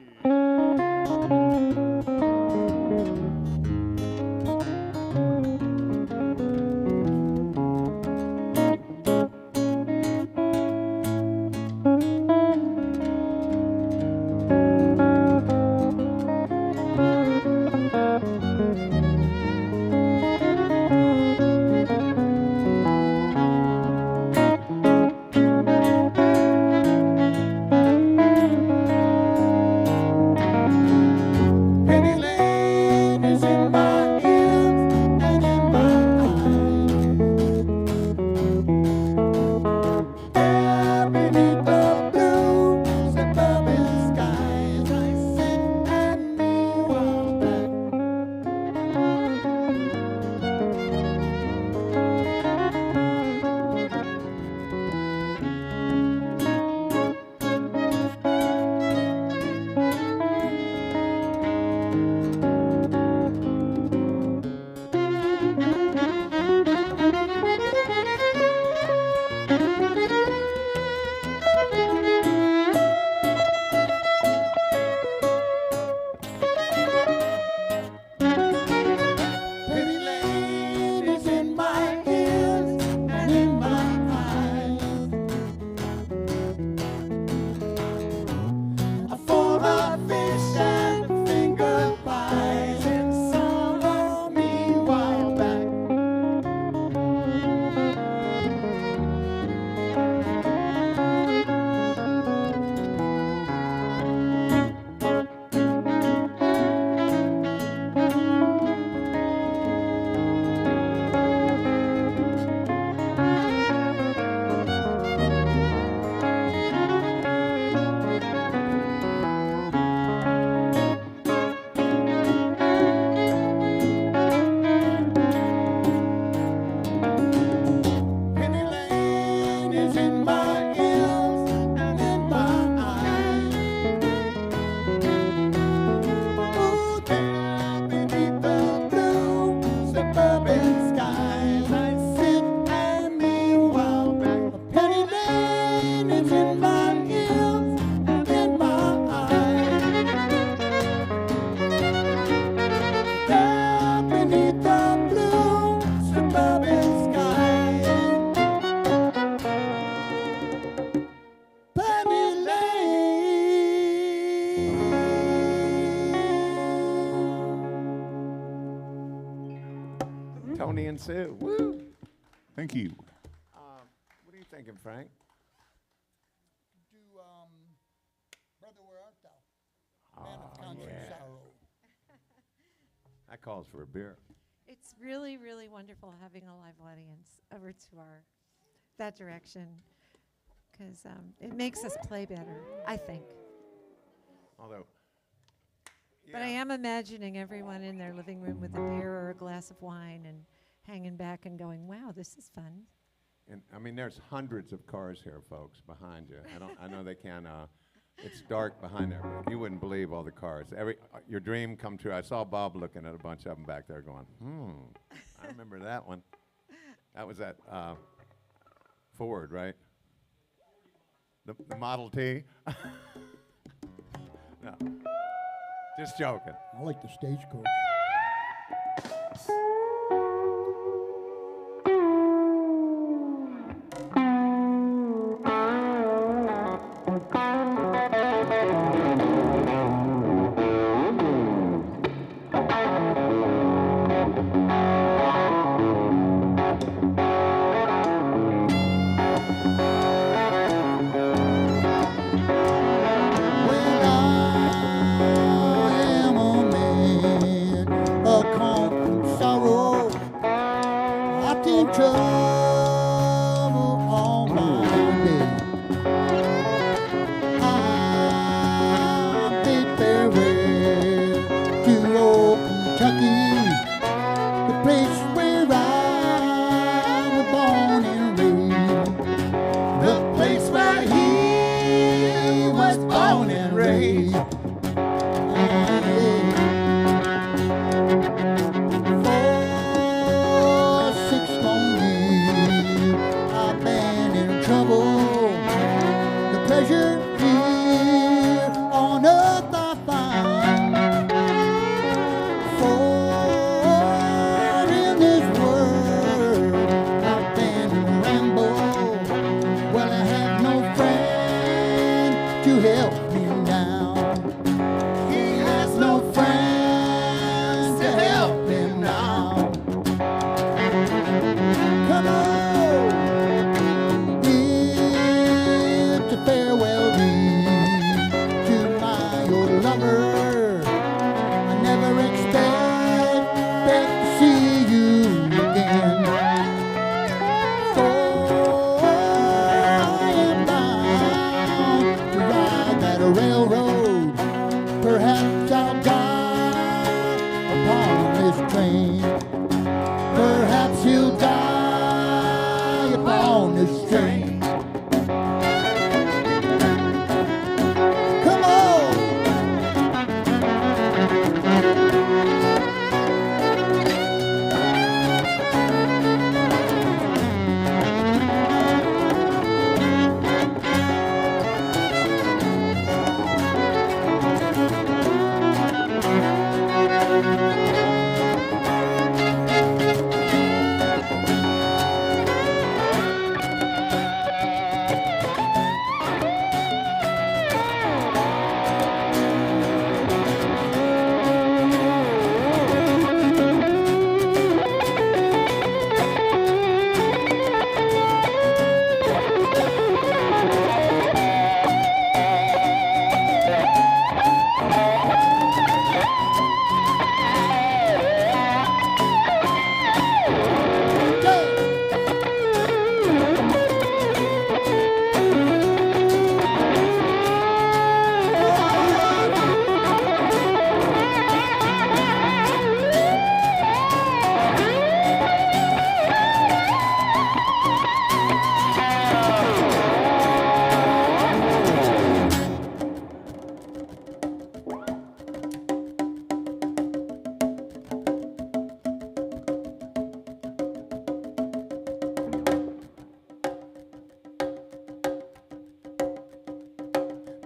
Tony and Sue. Woo! Thank you. What are you thinking, Frank? Do Brother, Where Art Thou? Man of Constant Sorrow. That calls for a beer. It's really, really wonderful having a live audience over to that direction, because it makes us play better, I think. Although, But I am imagining everyone in their living room with a beer or a glass of wine and hanging back and going, wow, this is fun. and I mean, there's hundreds of cars here, folks, behind you. I know they can't. It's dark behind there, but you wouldn't believe all the cars. Your dream come true. I saw Bob looking at a bunch of them back there, going, I remember that one. That was at Ford, right? The Model T. No, just joking. I like the stagecoach.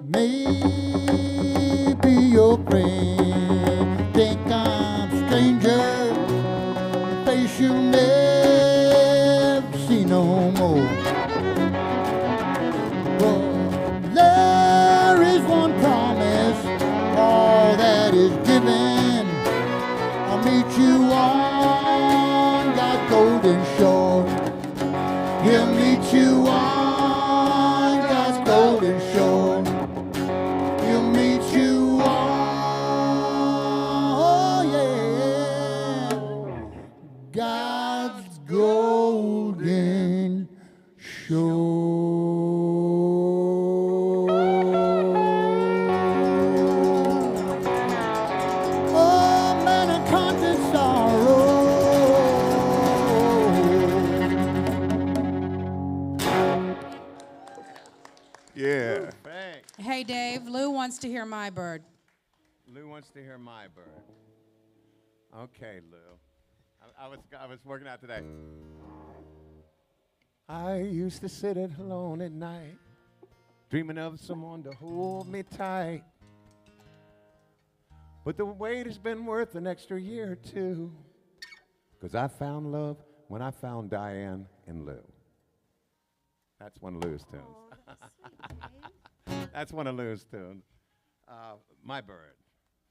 Maybe your friend think I'm a stranger, face you never see no more. But there is one promise, all that is given. I'll meet you on God's God's golden shore. Oh, man, a constant sorrow. Yeah. Thanks. Hey, Dave, Lou wants to hear My Bird. Lou wants to hear My Bird. Okay, Lou. I was working out today. I used to sit at alone at night, dreaming of someone to hold me tight. But the wait has been worth an extra year or two, 'cause I found love when I found Diane and Lou. That's one of Lou's tunes. Oh, that was sweet, Dave. That's one of Lou's tunes. My Bird.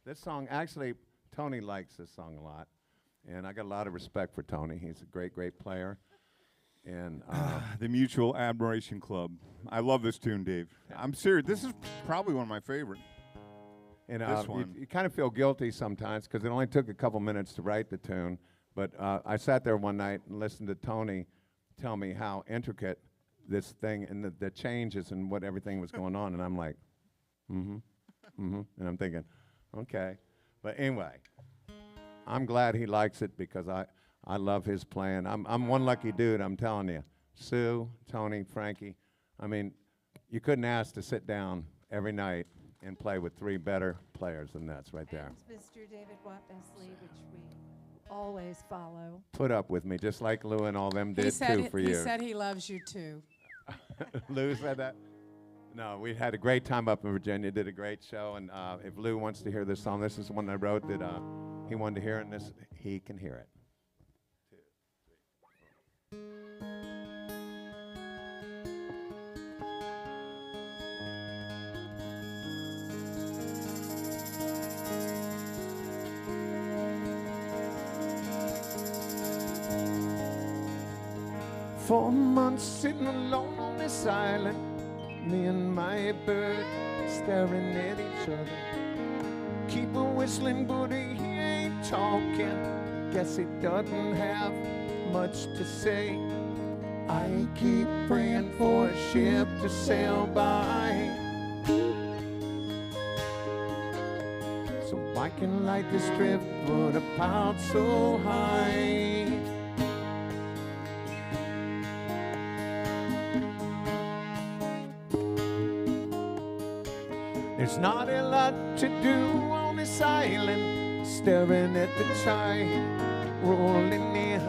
This song, actually, Tony likes this song a lot. And I got a lot of respect for Tony. He's a great, great player. And The Mutual Admiration Club. I love this tune, Dave. I'm serious. This is probably one of my favorite. and This one. you kind of feel guilty sometimes because it only took a couple minutes to write the tune. But I sat there one night and listened to Tony tell me how intricate this thing and the changes and what everything was going on. And I'm like, and I'm thinking, okay. But anyway, I'm glad he likes it because I love his playing. I'm one lucky dude, I'm telling you. Sue, Tony, Frankie. I mean, you couldn't ask to sit down every night and play with three better players than that's right there. And Mr. David Watt Besley, which we always follow. Put up with me, just like Lou and all them He did said too for he you. said he loves you too. Lou said that? No, we had a great time up in Virginia, did a great show, and if Lou wants to hear this song, this is one I wrote that he wanted to hear, and this he can hear it. 2, 3, 4. For months sitting alone on this island, me and my bird staring at each other. Keep a whistling, but he ain't talking. Guess he doesn't have much to say. I keep praying for a ship to sail by, so I can light this driftwood up so high. There's not a lot to do on this island, staring at the tide rolling in.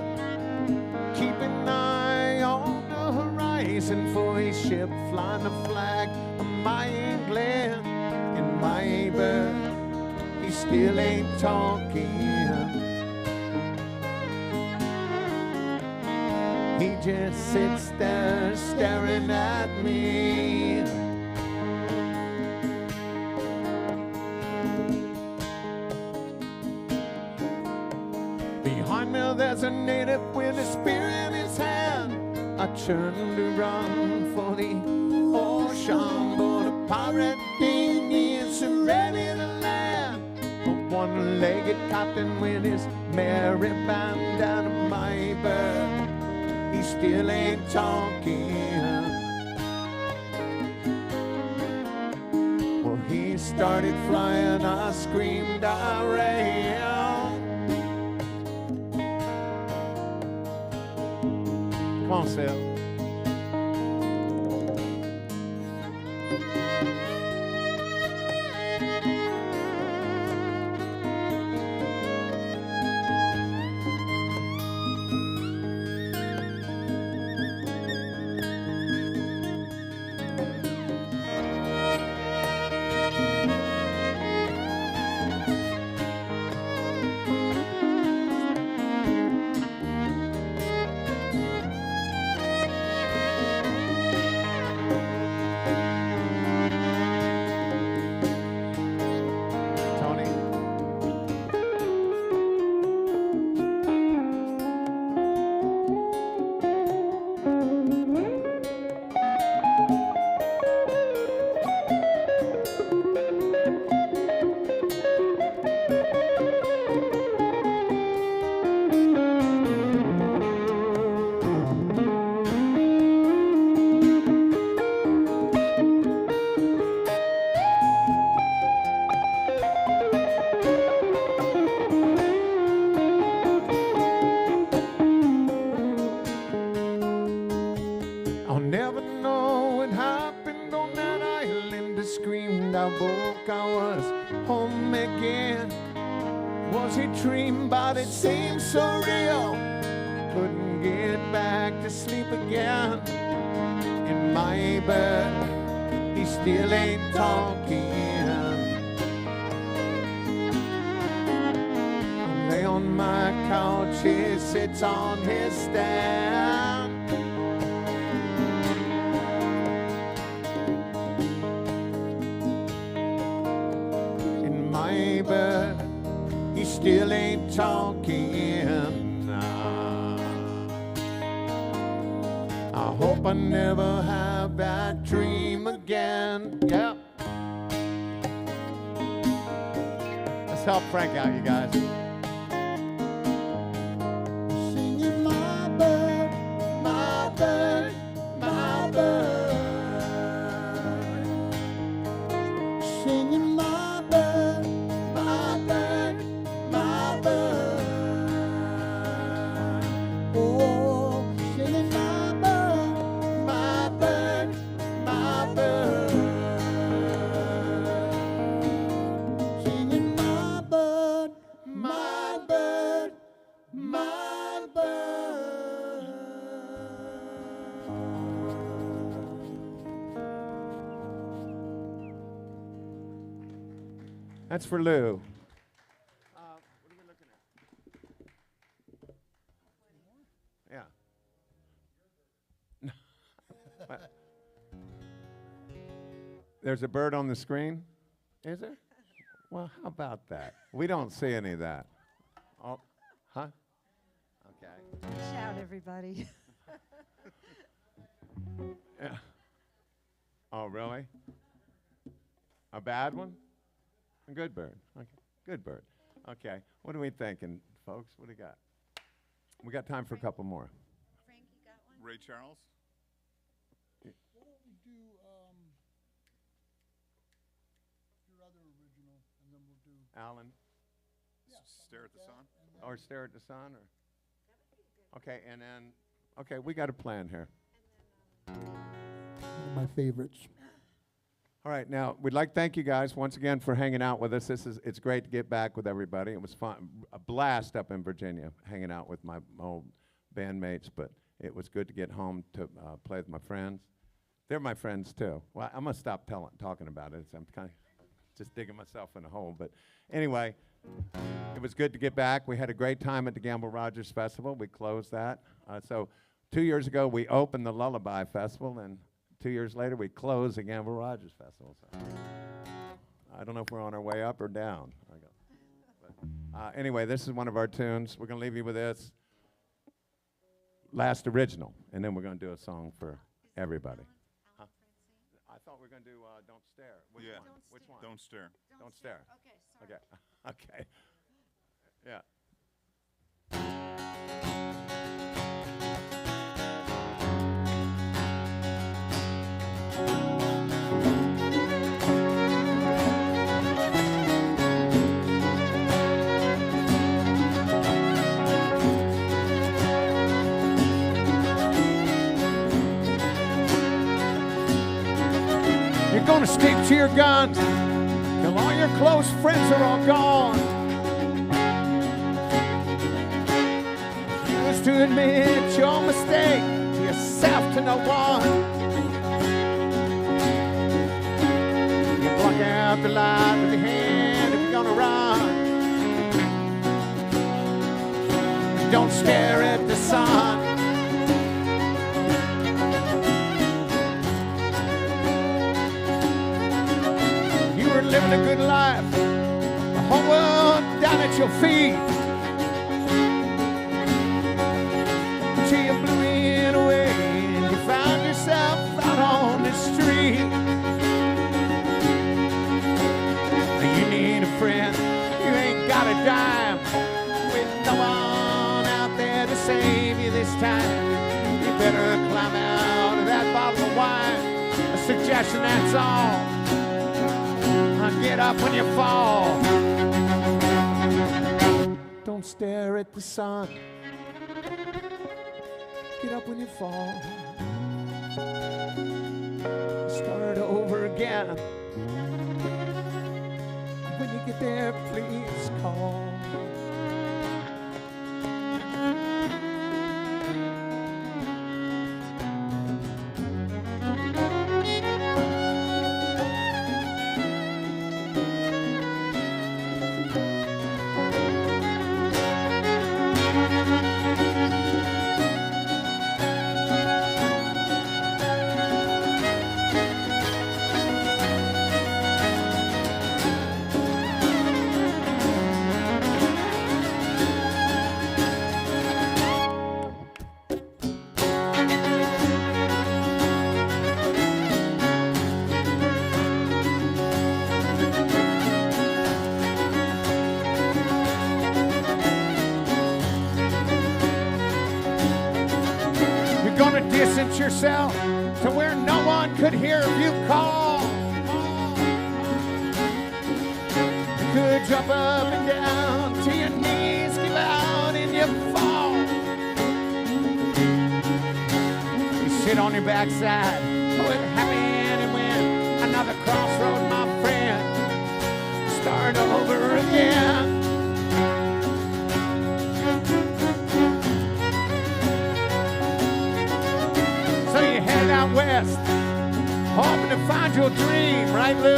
Keep an eye on the horizon for a ship flying the flag of my England. And my bird, he still ain't talking. He just sits there staring at me. Behind me there's a native with a spear in his hand. I turned to run for the ocean, but a pirate dinghy is ready to land. A one-legged captain with his merry band and my bird, he still ain't talking. Well, he started flying, I screamed, I ran. Come on, Sil. rosy dream, but it seems so real. Couldn't get back to sleep again. In my bed, he still ain't talking. I lay on my couch, he sits on his stand. In my bed, he still ain't talking. I hope I never have that dream again. Yeah. Let's help Frank out, you guys. Singing my bird, my bird, my bird. Singing my bird, my bird, my bird. Oh, singing my bird, my bird, my bird. Singing my bird, my bird, my bird. That's for Lou. What are we looking at? Yeah. What? There's a bird on the screen? Is there? Well, how about that? We don't see any of that. Oh, huh? Okay. Shout, everybody. Yeah. Oh, really? A bad one? A good bird. Okay. Good bird. Okay. What are we thinking, folks? What do you got? We got time for a couple more. Frank, you got one? Ray Charles? Why don't we do your other original, and then we'll do Alan? Stare at the Sun? Or Stare at the Sun? Or? Okay, and then, okay, we got a plan here. one of my favorites. All right, now we'd like to thank you guys once again for hanging out with us. It's great to get back with everybody. It was fun, a blast up in Virginia, hanging out with my old bandmates. But it was good to get home to play with my friends. They're my friends too. Well, I'm gonna stop talking about it. I'm kind of just digging myself in a hole. But anyway, it was good to get back. We had a great time at the Gamble Rogers Festival. We closed that. So 2 years ago we opened the Lullaby Festival, and 2 years later, we closed the Gamble Rogers Festival. So I don't know if we're on our way up or down. But, anyway, this is one of our tunes. We're going to leave you with this last original, and then we're going to do a song for everybody. Huh? I thought we were going to do Don't Stare. Which Yeah. one? Which one? Don't Stare. Don't Stare. Okay, sorry. Okay. Okay. Yeah. You're gonna stick to your guns till all your close friends are all gone. Refuse to admit your mistake to yourself, to no one. You block out the light with your hand if you're gonna run. Don't stare at the sun. Living a good life, the whole world down at your feet. Till you blew it away and you found yourself out on the street. You need a friend, you ain't got a dime, with no one out there to save you this time. You better climb out of that bottle of wine. A suggestion, that's all. Get up when you fall. Don't stare at the sun. Get up when you fall. Start over again. When you get there, please call. distance yourself to where no one could hear you call. You could jump up and down till your knees give out and you fall. You sit on your backside, what happened and when another crossroad, my friend, start over again. So you head out west, hoping to find your dream, right, Lou?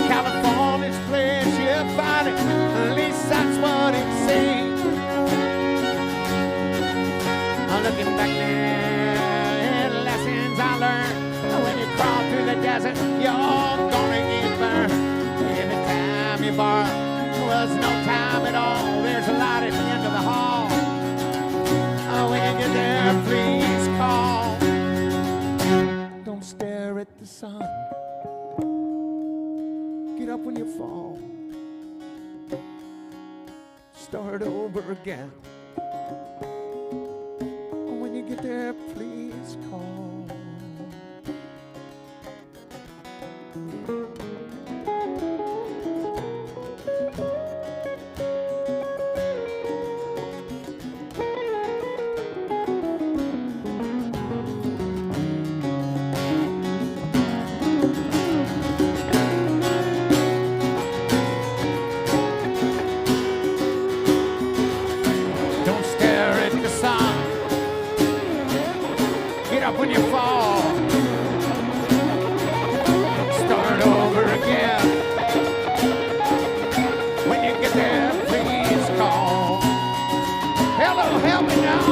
California's place, you find it, at least that's what it seems. Looking back there, the lessons I learned, when you crawl through the desert, you're gonna get burned. And the time you borrowed was no time at all. There's a light at the end of the hall. When you get there, please call. Don't stare at the sun. Get up when you fall. Start over again. When you get there, please call. When you fall, start over again. When you get there, please call. Hello, help me now.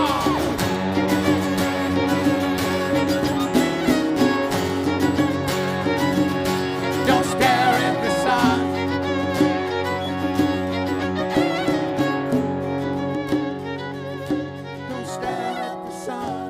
Don't stare at the sun. Don't stare at the sun.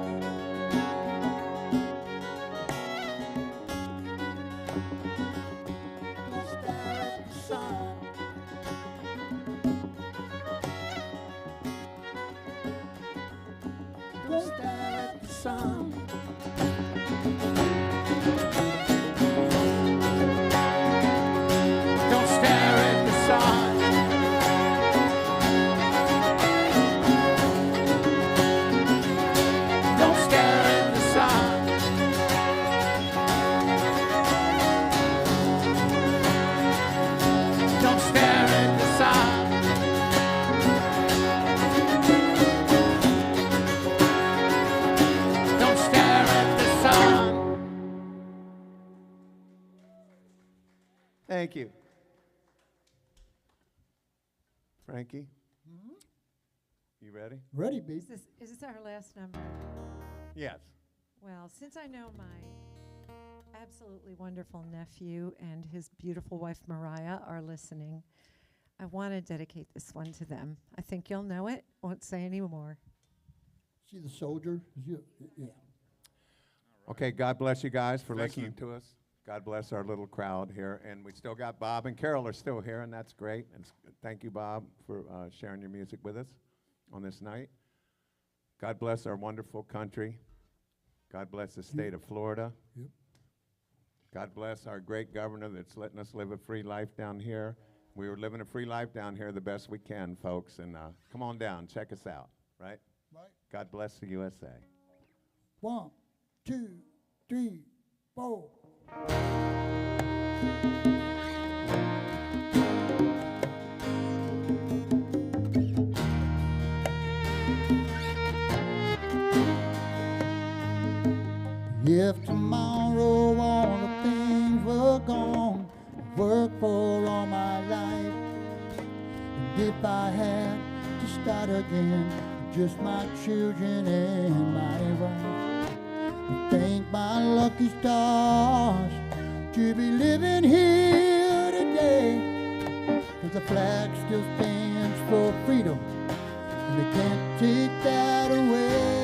Thank you. Frankie? You ready? Ready, baby. Is this our last number? Yes. Well, since I know my absolutely wonderful nephew and his beautiful wife Mariah are listening, I want to dedicate this one to them. I think you'll know it. Won't say any more. See the soldier? Yeah. Okay, God bless you guys for Thank listening you. to us. God bless our little crowd here. And we still got Bob and Carol are still here, and that's great. And thank you, Bob, for sharing your music with us on this night. God bless our wonderful country. God bless the state of Florida. Yep. God bless our great governor that's letting us live a free life down here. We were living a free life down here the best we can, folks. And come on down, check us out, right? Right. God bless the USA. 1, 2, 3, 4. If tomorrow all the things were gone, work for all my life, and if I had to start again, just my children and my wife, I thank my lucky stars to be living here today, 'cause the flag still stands for freedom, and they can't take that away.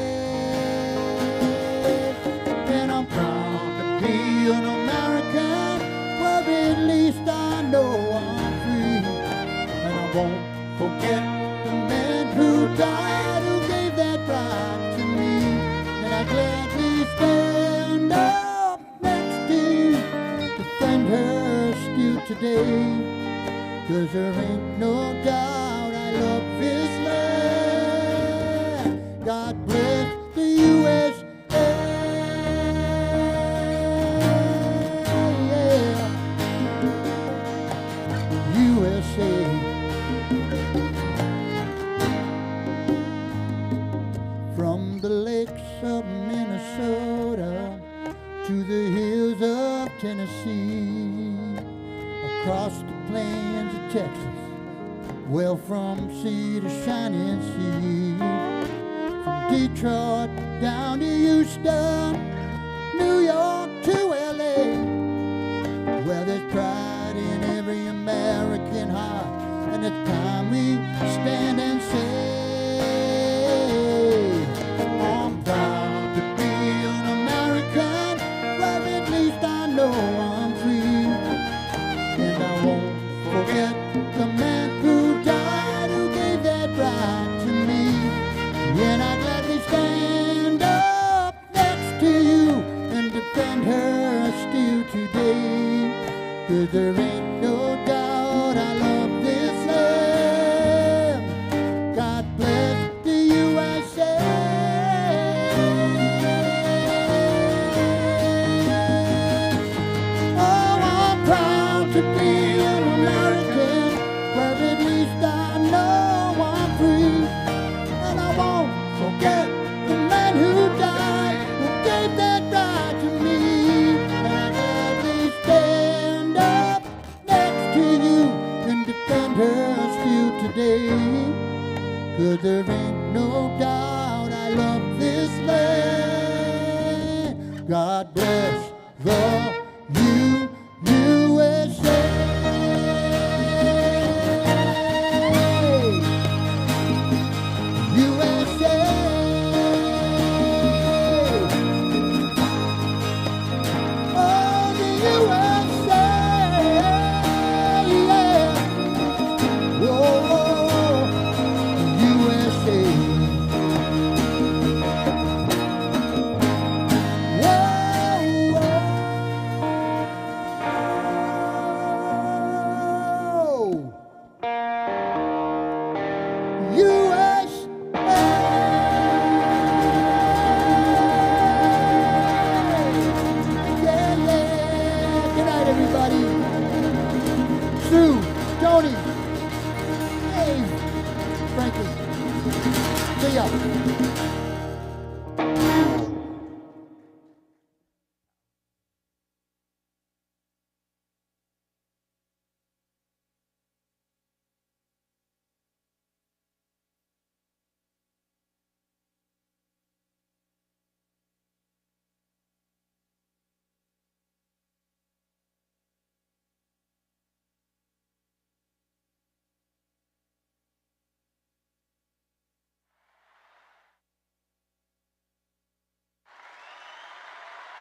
And I'm proud to be an American, where at least I know I'm free. And I won't forget the men who died, who gave their USA. 'Cause there ain't no doubt I love this land. God bless the USA. USA. From the lakes of Minnesota to the hills of Tennessee, across the plains of Texas, well, from sea to shining sea, from Detroit down to Houston, New York to LA, where there's pride in every American heart, and it's time we stand and say, I'm proud to be an American, where at least I know I'm free, and I won't forget the man who died, who gave that right to me, and I'd gladly stand up next to you and defend her still today. 'Cause there ain't no doubt I love this land. God bless the USA. Oh, I'm proud to be an American, where at least I know I'm free. And I won't forget the man who died, who gave that right to me. And I gladly stand up next to you and defend her still today. 'Cause there ain't no doubt I love this land. God bless the USA. USA. Oh, the USA. Yeah. Whoa, USA. Whoa. Yeah, yeah. Good night, everybody. Sue, Tony, Dave, Frankie. See ya.